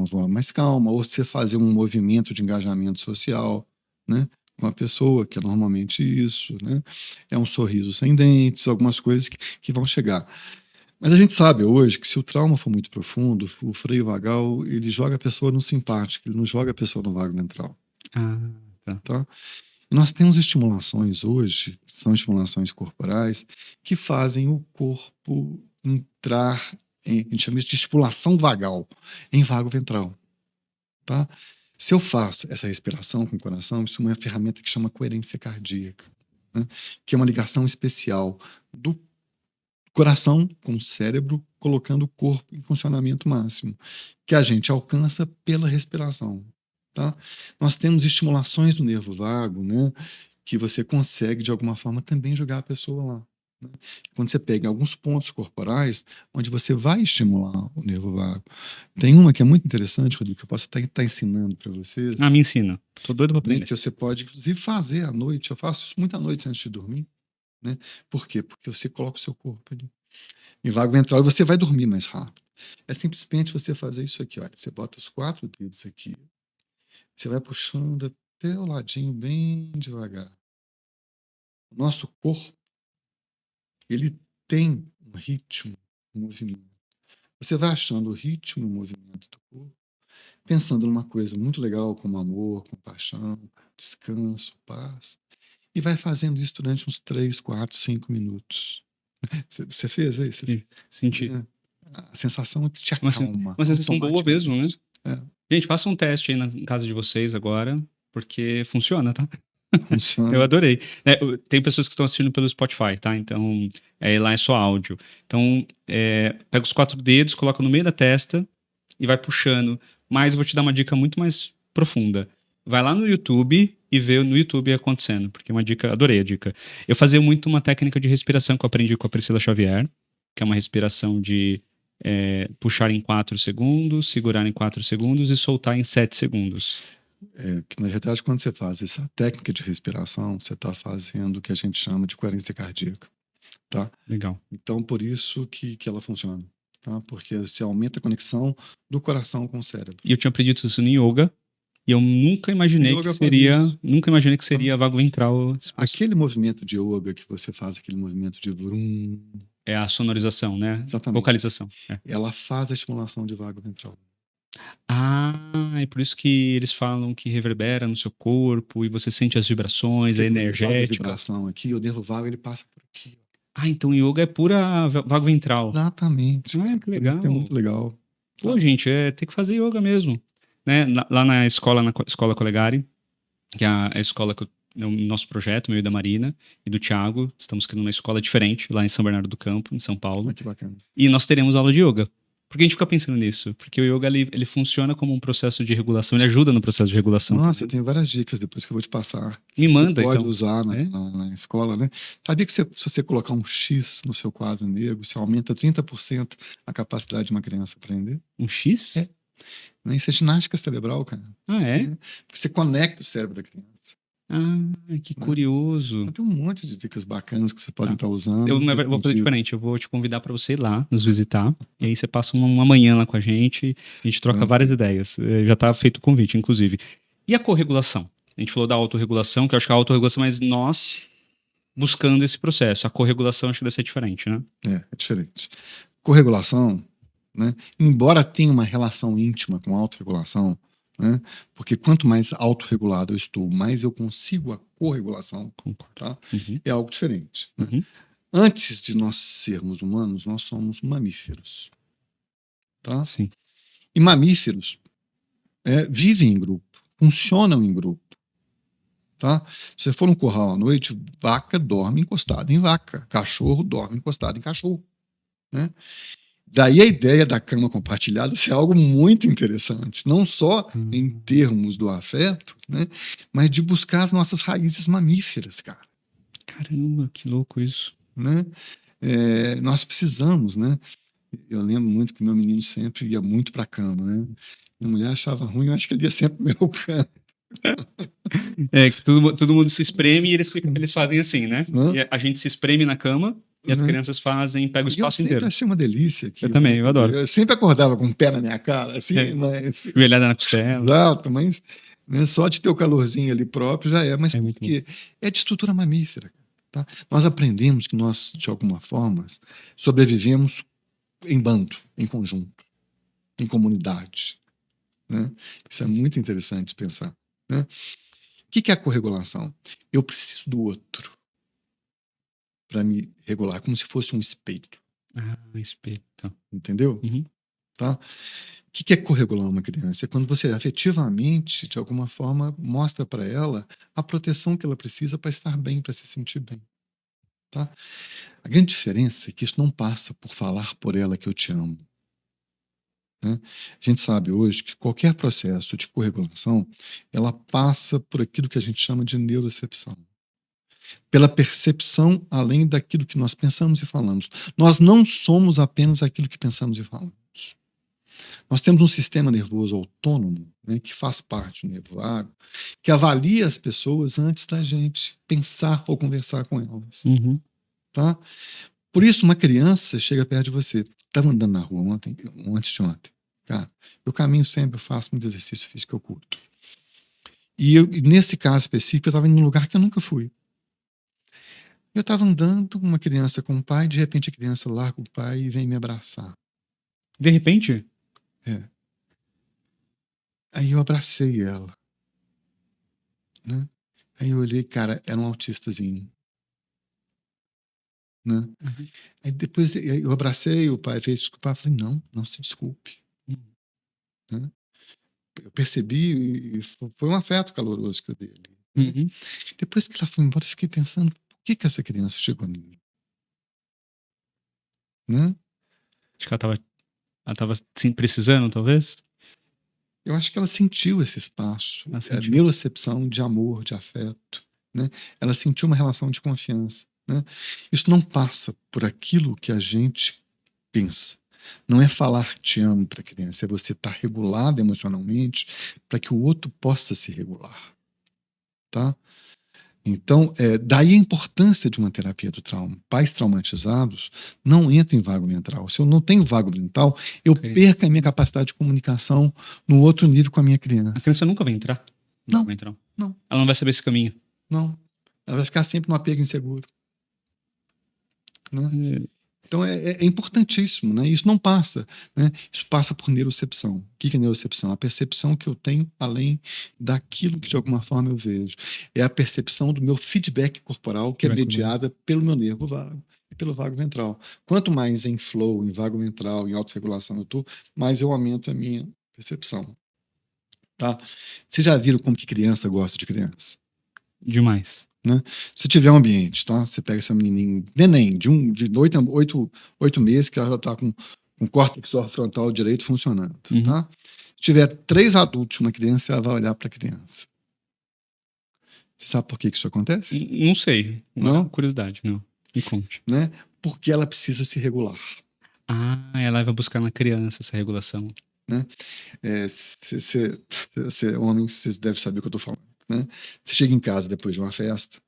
voz mais calma, ou você fazer um movimento de engajamento social, né, com a pessoa, que é normalmente isso, né? É um sorriso sem dentes, algumas coisas que vão chegar. Mas a gente sabe hoje que se o trauma for muito profundo, o freio vagal, ele joga a pessoa no simpático, ele não joga a pessoa no vago ventral, Ah, tá. tá? E nós temos estimulações hoje, são estimulações corporais, que fazem o corpo entrar a gente chama isso de estimulação vagal, em vago ventral, tá? Se eu faço essa respiração com o coração, isso é uma ferramenta que chama coerência cardíaca, né? Que é uma ligação especial do coração com o cérebro, colocando o corpo em funcionamento máximo, que a gente alcança pela respiração, tá? Nós temos estimulações do nervo vago, né, que você consegue, de alguma forma, também jogar a pessoa lá, né? Quando você pega alguns pontos corporais, onde você vai estimular o nervo vago. Tem uma que é muito interessante, Rodrigo, que eu posso estar ensinando para vocês, Ah, me ensina. Tô doido pra né, aprender. que você pode, inclusive, fazer à noite. Eu faço isso muita noite antes de dormir, né? Por quê? Porque você coloca o seu corpo ali em vago ventral e você vai dormir mais rápido. É simplesmente você fazer isso aqui, olha. Você bota os 4 dedos aqui, você vai puxando até o ladinho bem devagar. O nosso corpo, ele tem um ritmo, um movimento. Você vai achando o ritmo e o movimento do corpo, pensando numa coisa muito legal como amor, compaixão, descanso, paz, e vai fazendo isso durante uns 3, 4, 5 minutos. Você fez aí? Sim, senti. É, a sensação é que te Uma, sen- acalma uma sensação boa mesmo, né? automaticamente. É, Gente, faça um teste aí em casa de vocês agora, porque funciona, tá? Eu funciona. adorei. Tem pessoas que estão assistindo pelo Spotify, tá? Então, lá é só áudio. Então, pega os 4 dedos, coloca no meio da testa e vai puxando. Mas eu vou te dar uma dica muito mais profunda. Vai lá no YouTube e vê no YouTube acontecendo, porque é uma dica, adorei a dica. Eu fazia muito uma técnica de respiração que eu aprendi com a Priscila Xavier, que é uma respiração de puxar em 4 segundos, segurar em 4 segundos e soltar em 7 segundos. Que na verdade, quando você faz essa técnica de respiração, você está fazendo o que a gente chama de coerência cardíaca, tá? Legal. Então, por isso que ela funciona, tá? Porque você aumenta a conexão do coração com o cérebro. E eu tinha aprendido isso no yoga, e eu nunca imaginei Yoga que faz seria, isso, nunca imaginei que tá? seria vago ventral. Aquele movimento de yoga que você faz, aquele movimento de vrum, É a sonorização, né? exatamente, Vocalização. ela faz a estimulação de vago ventral. Ah, é por isso que eles falam que reverbera no seu corpo e você sente as vibrações, é Porque quando ele faz a energético. vibração aqui, o nervo vago ele passa por aqui. Ah, então yoga é pura vago ventral. Exatamente. Ah, que Por isso que é legal. muito legal. Pô, gente, tem que fazer yoga mesmo. Né? Lá na escola Colegari, que é a escola que é o nosso projeto, meu e da Marina e do Thiago, estamos criando uma escola diferente lá em São Bernardo do Campo, em São Paulo. Olha que bacana. E nós teremos aula de yoga. Por que a gente fica pensando nisso? Porque o yoga ele funciona como um processo de regulação, ele ajuda no processo de regulação. Nossa, eu tenho várias dicas depois que eu vou te passar. Me manda, você pode então. usar na escola, né? Sabia que se você colocar um X no seu quadro negro, você aumenta 30% a capacidade de uma criança aprender? Um X? Né? Isso é ginástica cerebral, cara. Ah, é? Porque você conecta o cérebro da criança. Ah, que Né? curioso. Então, tem um monte de dicas bacanas que você pode Tá. estar usando Eu nesse vou fazer sentido. diferente. Eu vou te convidar para você ir lá nos visitar. E aí você passa uma manhã lá com a gente troca Vamos várias sim. ideias. Já está feito o convite, inclusive. E a corregulação? A gente falou da autorregulação, que eu acho que a autorregulação é mais nós buscando esse processo. A corregulação acho que deve ser diferente, né? É diferente. Corregulação, né? Embora tenha uma relação íntima com a autorregulação, né? Porque quanto mais autorregulado eu estou, mais eu consigo a corregulação, Concordo. tá? Uhum. É algo diferente. Né? Uhum. Antes de nós sermos humanos, nós somos mamíferos, tá? Sim. E mamíferos vivem em grupo, funcionam em grupo, tá? Se você for num curral à noite, vaca dorme encostada em vaca, cachorro dorme encostado em cachorro, né? Daí a ideia da cama compartilhada ser algo muito interessante, não só em termos do afeto, né, mas de buscar as nossas raízes mamíferas, cara. Caramba, que louco isso. Né? Nós precisamos, né? Eu lembro muito que meu menino sempre ia muito para a cama, né? Minha mulher achava ruim, eu acho que ele ia sempre pro meu canto. Que todo mundo se espreme e eles fazem assim, né? Né? E a gente se espreme na cama e as Né? crianças pegam o E eu espaço sempre inteiro. achei uma delícia Eu aquilo. também, eu adoro. Eu sempre acordava com o pé na minha cara, assim, mas. Joelhada na costela. Exato, mas né, só de ter o calorzinho ali próprio já é. Mas É por muito bom. quê? É de estrutura mamífera. Tá? Nós aprendemos que nós, de alguma forma, sobrevivemos em bando, em conjunto, em comunidade. Né? Isso é muito interessante pensar. Né? O que é a corregulação? Eu preciso do outro para me regular, como se fosse um espelho. Ah, espelho. Tá. Entendeu? Uhum. Tá? O que é corregular uma criança? É quando você afetivamente, de alguma forma, mostra para ela a proteção que ela precisa para estar bem, para se sentir bem. Tá? A grande diferença é que isso não passa por falar por ela que eu te amo. Né? A gente sabe hoje que qualquer processo de corregulação, ela passa por aquilo que a gente chama de neurocepção. Pela percepção além daquilo que nós pensamos e falamos. Nós não somos apenas aquilo que pensamos e falamos. Nós temos um sistema nervoso autônomo, né, que faz parte do nervo vago, que avalia as pessoas antes da gente pensar ou conversar com elas. Uhum. Tá? Por isso, uma criança chega perto de você. Estava andando na rua antes de ontem. Cara, eu caminho sempre, eu faço muito exercício físico, eu curto. E nesse caso específico, eu estava em um lugar que eu nunca fui. Eu estava andando, uma criança com o pai, de repente a criança larga o pai e vem me abraçar. De repente? É. Aí eu abracei ela. Né? Aí eu olhei, cara, era um autistazinho. Né? Uhum. Aí depois eu abracei, o pai fez desculpar, eu falei, não se desculpe. Uhum. Né? Eu percebi e foi um afeto caloroso que eu dei ali. Né? Uhum. Depois que ela foi embora, eu fiquei pensando, por que essa criança chegou em mim? Né? Acho que ela tava sim, precisando, talvez. Eu acho que ela sentiu esse espaço, Ela a sentiu. neurocepção de amor, de afeto. Né? Ela sentiu uma relação de confiança. Né? Isso não passa por aquilo que a gente pensa. Não é falar te amo para a criança, é você estar regulado emocionalmente para que o outro possa se regular. Tá? Então, daí a importância de uma terapia do trauma. Pais traumatizados não entram em vago mental. Se eu não tenho vago mental, eu perco a minha capacidade de comunicação no outro nível com a minha criança. A criança nunca vai entrar no vago mental. Não. Ela não vai saber esse caminho. Não. Ela vai ficar sempre no apego inseguro. Né? Então é importantíssimo, né? Isso não passa, né? Isso passa por neurocepção. O que é neurocepção? A percepção que eu tenho além daquilo que de alguma forma eu vejo. É a percepção do meu feedback corporal que é mediada pelo meu nervo vago e pelo vago ventral. Quanto mais em flow, em vago ventral, em autorregulação eu estou, mais eu aumento a minha percepção. Tá? Vocês já viram como que criança gosta de criança? Demais. Né? Se tiver um ambiente, tá? Você pega essa menininha, neném, de 8 meses, que ela já está com o córtex frontal direito funcionando. Uhum. Tá? Se tiver 3 adultos e uma criança, ela vai olhar para a criança. Você sabe por que isso acontece? Não sei. Não? Curiosidade, não. Me conte. Né? Porque ela precisa se regular. Ah, ela vai buscar na criança essa regulação. Né? Você é homem, você deve saber o que eu estou falando. né? Você chega em casa depois de uma festa,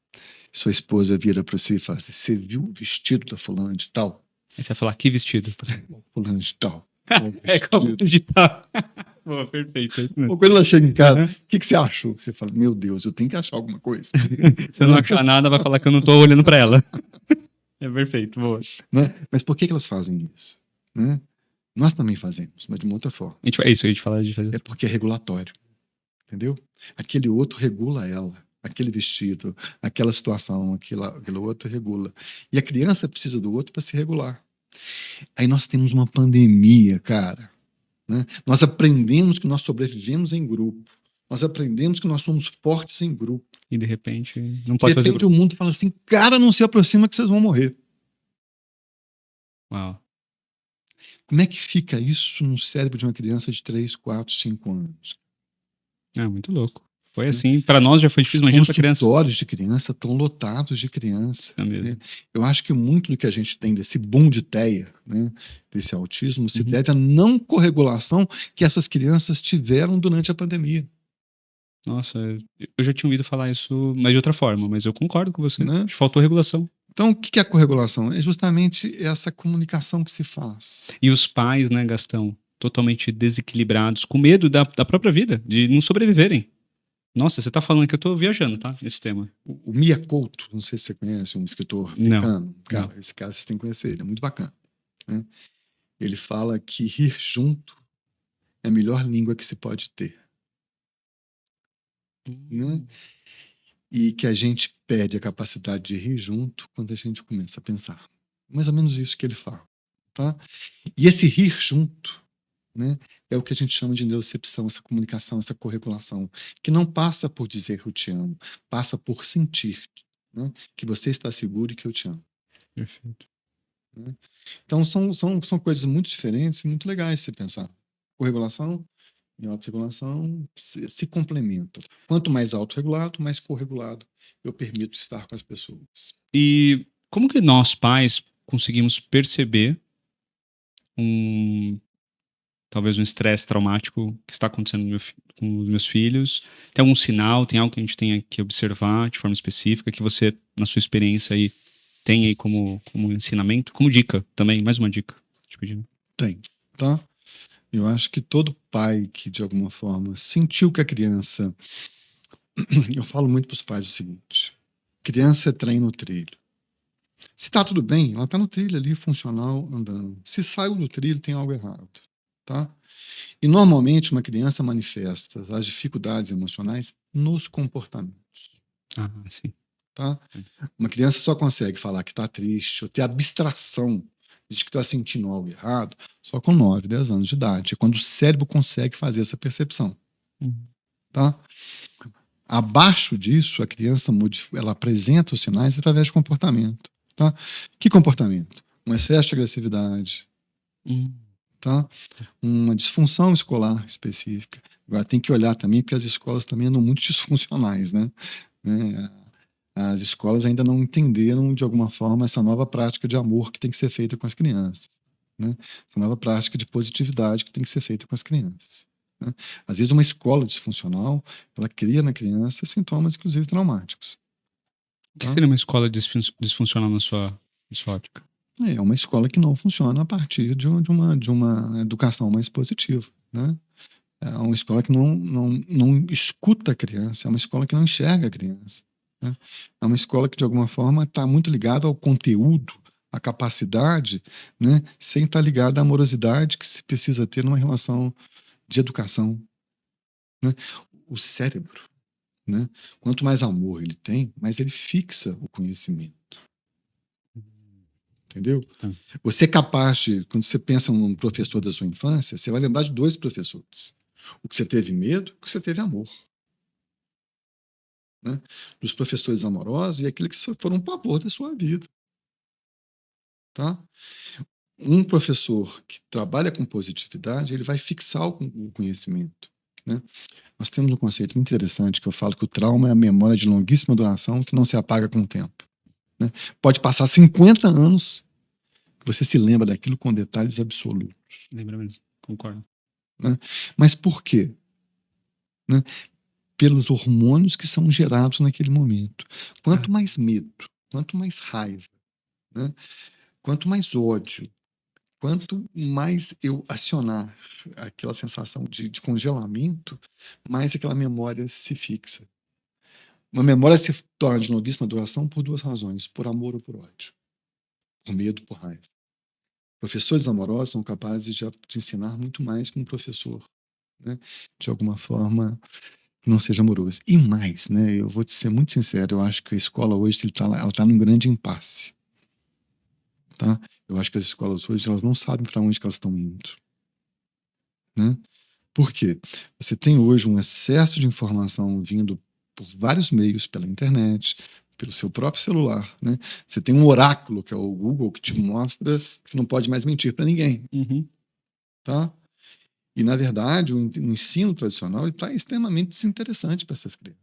sua esposa vira para você e fala assim, você viu o vestido da fulana de tal? Aí você vai falar, que vestido? Fulana de tal. Qual É como vestido? digital. Boa, perfeito. É isso mesmo. Ou quando ela chega em casa, Uhum. o que você achou? Você fala, meu Deus, eu tenho que achar alguma coisa. Se eu não achar nada, vai falar que eu não tô olhando pra ela. É perfeito, boa. Né? Mas por que elas fazem isso? Né? Nós também fazemos, mas de uma outra forma. É isso que a gente fala de fazer. É porque é regulatório, entendeu? Aquele outro regula ela, aquele vestido, aquela situação, aquele outro regula. E a criança precisa do outro para se regular. Aí nós temos uma pandemia, cara. Né? Nós aprendemos que nós sobrevivemos em grupo. Nós aprendemos que nós somos fortes em grupo. E de repente, não De pode fazer repente grupo. o mundo fala assim, cara, não se aproxima que vocês vão morrer. Uau. Como é que fica isso no cérebro de uma criança de 3, 4, 5 anos? É muito louco. Foi Né? assim, pra nós já foi Os difícil, imagina pra criança. consultórios de criança estão lotados de criança. É mesmo. Né? Eu acho que muito do que a gente tem desse boom de TEA, né, desse autismo, se deve à não corregulação que essas crianças tiveram durante a pandemia. Nossa, eu já tinha ouvido falar isso, mas de outra forma, mas eu concordo com você. Né? Faltou regulação. Então, o que é a corregulação? É justamente essa comunicação que se faz. E os pais, né, Gastão, totalmente desequilibrados, com medo da própria vida, de não sobreviverem. Nossa, você tá falando que eu tô viajando, tá? Esse tema. O Mia Couto, não sei se você conhece, um escritor Não. americano. Cara, esse cara vocês têm que conhecer, ele é muito bacana. Né? Ele fala que rir junto é a melhor língua que se pode ter. Né? E que a gente perde a capacidade de rir junto quando a gente começa a pensar. Mais ou menos isso que ele fala. Tá? E esse rir junto, né, é o que a gente chama de neurocepção, essa comunicação, essa corregulação, que não passa por dizer eu te amo, passa por sentir, né, que você está seguro e que eu te amo. Perfeito. Né? Então são coisas muito diferentes e muito legais de se pensar. Corregulação e autorregulação se complementam. Quanto mais autorregulado, mais corregulado eu permito estar com as pessoas. E como que nós, pais, conseguimos perceber talvez um estresse traumático que está acontecendo com os meus filhos? Tem algum sinal, tem algo que a gente tenha que observar de forma específica, que você, na sua experiência aí, tem aí como ensinamento, como dica também, mais uma dica. Te pedindo. Tem, tá? Eu acho que todo pai que, de alguma forma, sentiu que a criança... Eu falo muito para os pais o seguinte, criança é trem no trilho. Se está tudo bem, ela está no trilho ali, funcional, andando. Se saiu do trilho, tem algo errado, tá? E, normalmente, uma criança manifesta as dificuldades emocionais nos comportamentos, Ah, sim. tá? Uma criança só consegue falar que está triste ou ter abstração de que está sentindo algo errado só com 9, 10 anos de idade. É quando o cérebro consegue fazer essa percepção, tá? Abaixo disso, a criança ela apresenta os sinais através de comportamento, tá? Que comportamento? Um excesso de agressividade, tá? Uma disfunção escolar específica. Agora tem que olhar também, porque as escolas também andam muito disfuncionais, né? As escolas ainda não entenderam, de alguma forma, essa nova prática de amor que tem que ser feita com as crianças, né? Essa nova prática de positividade que tem que ser feita com as crianças. Né? Às vezes uma escola disfuncional, ela cria na criança sintomas, inclusive, traumáticos. O que seria uma escola disfuncional na sua ótica? É uma escola que não funciona a partir de uma educação mais positiva, né? É uma escola que não escuta a criança, é uma escola que não enxerga a criança. Né? É uma escola que, de alguma forma, está muito ligada ao conteúdo, à capacidade, né? Sem estar ligada à amorosidade que se precisa ter numa relação de educação. Né? O cérebro, né? Quanto mais amor ele tem, mais ele fixa o conhecimento. Entendeu? Você é capaz de, quando você pensa num professor da sua infância, você vai lembrar de 2 professores. O que você teve medo, o que você teve amor. Né? Dos professores amorosos e aqueles que foram um pavor da sua vida. Tá? Um professor que trabalha com positividade, ele vai fixar o conhecimento. Né? Nós temos um conceito muito interessante que eu falo que o trauma é a memória de longuíssima duração que não se apaga com o tempo. Né? Pode passar 50 anos que você se lembra daquilo com detalhes absolutos. Lembra mesmo, concordo. Né? Mas por quê? Né? pelos hormônios que são gerados naquele momento. Quanto mais medo, quanto mais raiva, né? Quanto mais ódio, quanto mais eu acionar aquela sensação de congelamento, mais aquela memória se fixa. Uma memória se torna de longuíssima duração por duas razões: por amor ou por ódio, por medo, por raiva. Professores amorosos são capazes de ensinar muito mais que um professor, né, de alguma forma, que não seja amoroso. E mais, né, eu vou te ser muito sincero, eu acho que a escola hoje ela está num grande impasse. Tá? Eu acho que as escolas hoje elas não sabem para onde que elas estão indo. Né? Por quê? Você tem hoje um excesso de informação vindo por vários meios, pela internet, pelo seu próprio celular. Né? Você tem um oráculo, que é o Google, que te mostra que você não pode mais mentir para ninguém. Uhum. Tá? E, na verdade, o ensino tradicional está extremamente desinteressante para essas crianças.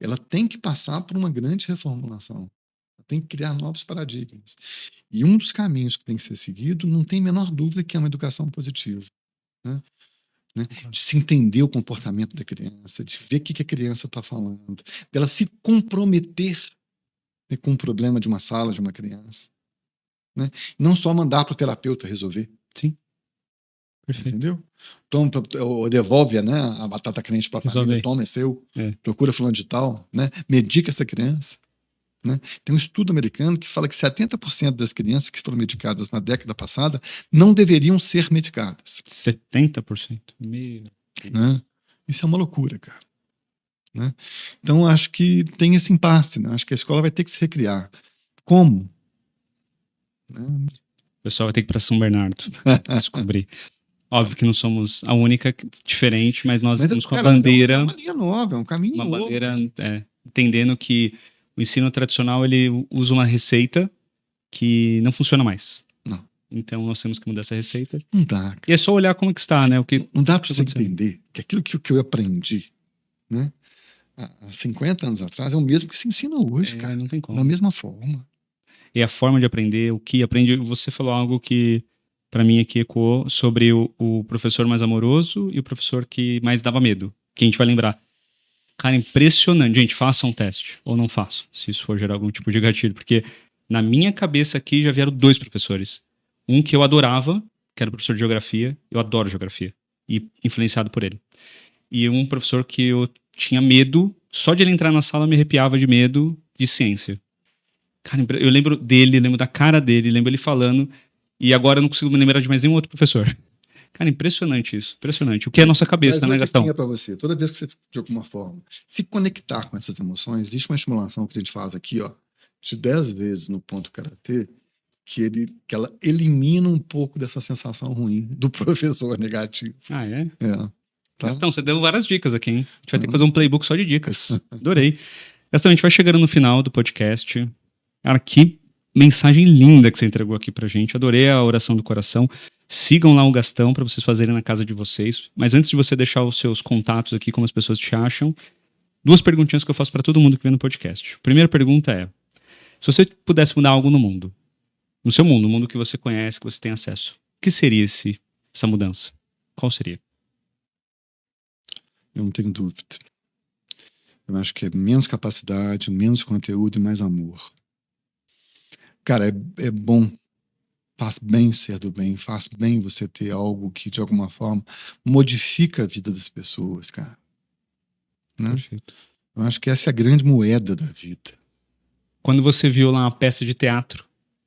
Ela tem que passar por uma grande reformulação. Ela tem que criar novos paradigmas. E um dos caminhos que tem que ser seguido, não tem a menor dúvida, que é uma educação positiva. Né? De se entender o comportamento da criança, de ver o que a criança está falando, dela se comprometer, né, com o problema de uma sala, de uma criança. Né? Não só mandar para o terapeuta resolver. Sim. Perfeito. Entendeu? Toma, ou devolve, né, a batata crente para a família, toma, é seu, procura fulano de tal, né, medica essa criança. Né? Tem um estudo americano que fala que 70% das crianças que foram medicadas na década passada não deveriam ser medicadas. 70%? Meu Deus. Né? Isso é uma loucura, cara. Né? Então, acho que tem esse impasse. Né? Acho que a escola vai ter que se recriar. Como? Né? O pessoal vai ter que ir para São Bernardo descobrir. Óbvio que não somos a única diferente, mas nós estamos com a bandeira. É uma linha nova, é um caminho novo. Uma bandeira, entendendo que o ensino tradicional ele usa uma receita que não funciona mais. Não. Então nós temos que mudar essa receita. Não dá. Cara. E é só olhar como que está, né? O que não dá para você entender que aquilo que eu aprendi, né, há 50 anos atrás é o mesmo que se ensina hoje, cara. Não tem como. Da mesma forma. E a forma de aprender, o que aprende. Você falou algo que para mim aqui ecoou sobre o professor mais amoroso e o professor que mais dava medo. Que a gente vai lembrar. Cara, impressionante. Gente, façam um teste. Ou não façam, se isso for gerar algum tipo de gatilho. Porque na minha cabeça aqui já vieram dois professores. Um que eu adorava, que era o professor de geografia. Eu adoro geografia. E influenciado por ele. E um professor que eu tinha medo. Só de ele entrar na sala me arrepiava de medo de ciência. Cara, eu lembro dele, lembro da cara dele, lembro ele falando. E agora eu não consigo me lembrar de mais nenhum outro professor. Cara, impressionante isso. Impressionante. O que é a nossa cabeça, né, Gastão? Para você. Toda vez que você, de alguma forma, se conectar com essas emoções, existe uma estimulação que a gente faz aqui, ó, de 10 vezes no ponto karatê, que ela elimina um pouco dessa sensação ruim do professor negativo. Ah, é? Tá? Gastão, você deu várias dicas aqui, hein? A gente vai ter que fazer um playbook só de dicas. Adorei. Gastão, a gente vai chegando no final do podcast. Cara, que mensagem linda que você entregou aqui pra gente. Adorei a oração do coração. Sigam lá o Gastão para vocês fazerem na casa de vocês. Mas antes de você deixar os seus contatos aqui, como as pessoas te acham, duas perguntinhas que eu faço para todo mundo que vem no podcast. Primeira pergunta é: se você pudesse mudar algo no mundo, no seu mundo, o mundo que você conhece, que você tem acesso, o que seria essa mudança? Qual seria? Eu não tenho dúvida. Eu acho que é menos capacidade, menos conteúdo e mais amor. Cara, é bom. Faz bem ser do bem, faz bem você ter algo que, de alguma forma, modifica a vida das pessoas, cara. Né? Perfeito. Eu acho que essa é a grande moeda da vida. Quando você viu lá uma peça de teatro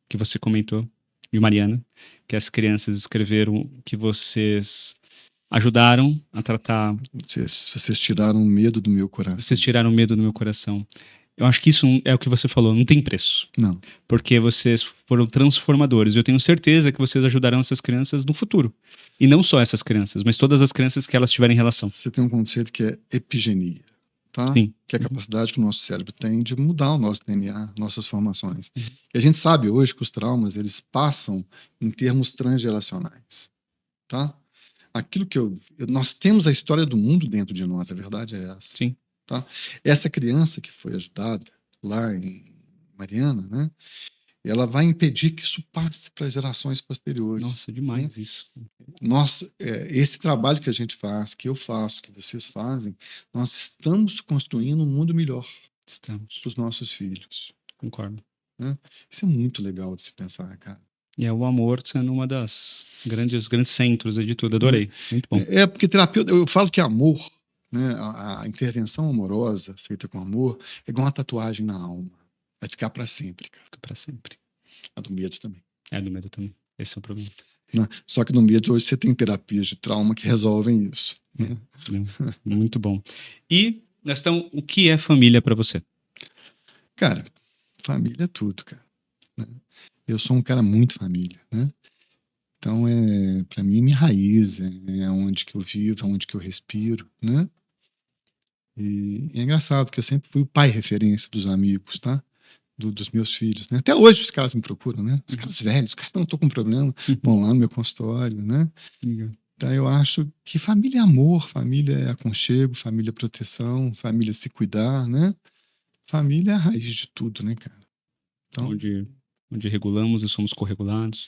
que você comentou, de Mariana, que as crianças escreveram, que vocês ajudaram a tratar... Vocês tiraram o medo do meu coração. Vocês tiraram o medo do meu coração. Eu acho que isso é o que você falou, não tem preço. Não. Porque vocês foram transformadores. Eu tenho certeza que vocês ajudarão essas crianças no futuro. E não só essas crianças, mas todas as crianças que elas tiverem relação. Você tem um conceito que é epigenia, tá? Sim. Que é a capacidade que o nosso cérebro tem de mudar o nosso DNA, nossas formações. E a gente sabe hoje que os traumas, eles passam em termos transgeracionais, tá? Aquilo que nós temos a história do mundo dentro de nós, a verdade é essa. Sim. Tá? Essa criança que foi ajudada lá em Mariana, né? Ela vai impedir que isso passe para gerações posteriores. Nossa, demais isso. esse trabalho que a gente faz, que eu faço, que vocês fazem, nós estamos construindo um mundo melhor Estamos, para os nossos filhos, concordo. né? Isso é muito legal de se pensar, cara. E é o amor sendo uma das grandes centros aí de tudo. Adorei. Muito bom. Porque terapia, eu falo que amor, né, a intervenção amorosa feita com amor é igual uma tatuagem na alma. Vai ficar para sempre, cara. Fica pra sempre. A do medo também. É do medo também. Esse é o problema. Né? Só que no medo hoje você tem terapias de trauma que resolvem isso. Né? Muito bom. E, Gastão, o que é família pra você? Cara, família é tudo, cara. Né? Eu sou um cara muito família, né? Então, para mim, minha raiz é onde que eu vivo, é onde que eu respiro, né? E é engraçado que eu sempre fui o pai referência dos amigos, tá? Dos meus filhos, né? Até hoje os caras me procuram, né? Os caras velhos, os caras não estão com problema, vão lá no meu consultório, né? Então, eu acho que família é amor, família é aconchego, família é proteção, família é se cuidar, né? Família é a raiz de tudo, né, cara? Então, Onde regulamos e somos corregulados.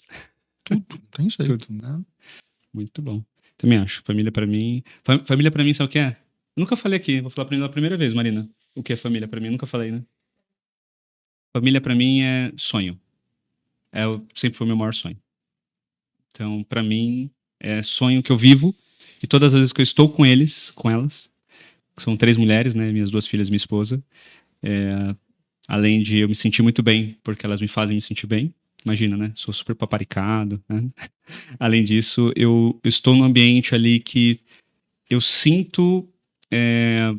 tudo, não tem jeito, né? Muito bom. Também acho. Família pra mim. Família pra mim, sabe o que é? Eu nunca falei aqui, vou falar pela primeira vez, Marina. O que é família pra mim? Eu nunca falei, né? Família pra mim é sonho. Sempre foi o meu maior sonho. Então, pra mim, é sonho que eu vivo. E todas as vezes que eu estou com elas, que são 3 mulheres, né? Minhas 2 filhas e minha esposa. Além de eu me sentir muito bem, porque elas me fazem me sentir bem. Imagina, né? Sou super paparicado, né? Além disso, eu estou num ambiente ali que eu sinto.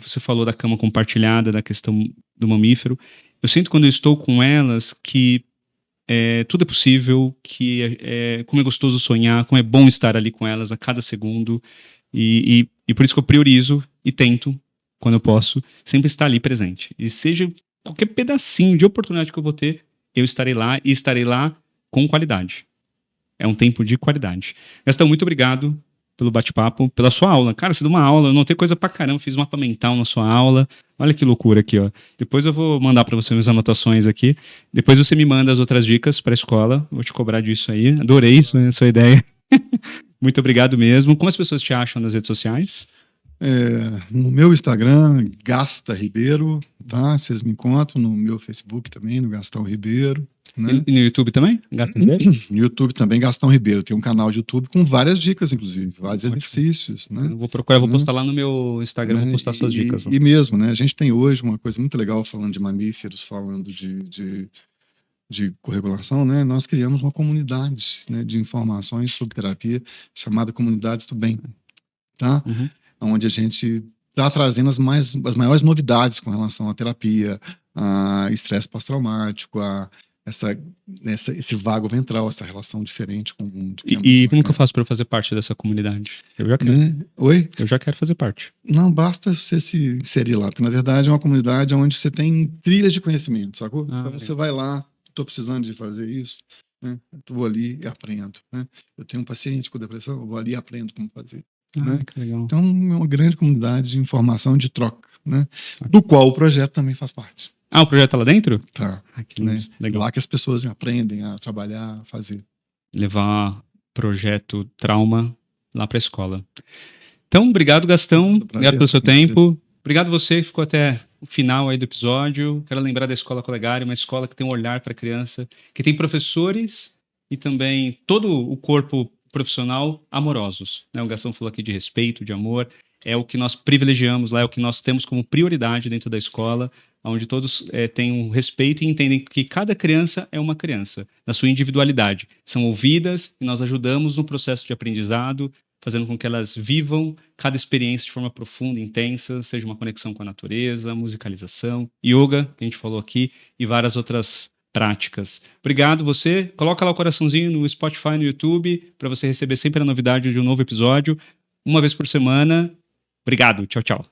Você falou da cama compartilhada, da questão do mamífero. Eu sinto quando eu estou com elas que tudo é possível, que como é gostoso sonhar, como é bom estar ali com elas a cada segundo. E por isso que eu priorizo e tento, quando eu posso, sempre estar ali presente. E seja qualquer pedacinho de oportunidade que eu vou ter, eu estarei lá e estarei lá com qualidade. É um tempo de qualidade. Gastão, muito obrigado pelo bate-papo, pela sua aula. Cara, você deu uma aula, eu notei coisa pra caramba, fiz mapa mental na sua aula. Olha que loucura aqui, ó. Depois eu vou mandar pra você minhas anotações aqui. Depois você me manda as outras dicas pra escola. Vou te cobrar disso aí. Adorei isso, né, sua ideia. Muito obrigado mesmo. Como as pessoas te acham nas redes sociais? No meu Instagram, Gasta Ribeiro, tá? Vocês me encontram no meu Facebook também, no Gastão Ribeiro. Né? E no YouTube também? Gato Ribeiro? No YouTube também, Gastão Ribeiro. Tem um canal de YouTube com várias dicas, inclusive, vários exercícios. Né? Eu vou procurar, vou postar lá no meu Instagram, Né? vou postar suas dicas. E mesmo, né? A gente tem hoje uma coisa muito legal falando de mamíferos, falando de corregulação, né? Nós criamos uma comunidade, né, de informações sobre terapia chamada Comunidades do Bem, tá? Onde a gente está trazendo as maiores novidades com relação à terapia, a estresse pós-traumático, a esse vago ventral, essa relação diferente com o mundo. E como que eu faço para fazer parte dessa comunidade? Eu já quero. Né? Oi? Eu já quero fazer parte. Não, basta você se inserir lá, porque na verdade é uma comunidade onde você tem trilhas de conhecimento, sacou? Então você vai lá, estou precisando de fazer isso, né? Eu vou ali e aprendo. Né? Eu tenho um paciente com depressão, eu vou ali e aprendo como fazer. Né? Que legal. Então é uma grande comunidade de informação, de troca, né? Do qual o projeto também faz parte. O projeto tá lá dentro? Tá. Que né? legal. Lá que as pessoas aprendem a trabalhar, a fazer. Levar projeto trauma lá para a escola. Então, obrigado, Gastão. Obrigado pelo seu tempo. Obrigado você que ficou até o final aí do episódio. Quero lembrar da Escola Colegária, uma escola que tem um olhar para a criança, que tem professores e também todo o corpo profissional amorosos. Né? O Gastão falou aqui de respeito, de amor. É o que nós privilegiamos lá, é o que nós temos como prioridade dentro da escola, onde todos têm um respeito e entendem que cada criança é uma criança, na sua individualidade. São ouvidas e nós ajudamos no processo de aprendizado, fazendo com que elas vivam cada experiência de forma profunda, intensa, seja uma conexão com a natureza, musicalização, yoga, que a gente falou aqui, e várias outras práticas. Obrigado você. Coloca lá o coraçãozinho no Spotify, no YouTube, para você receber sempre a novidade de um novo episódio, uma vez por semana. Obrigado. Tchau, tchau.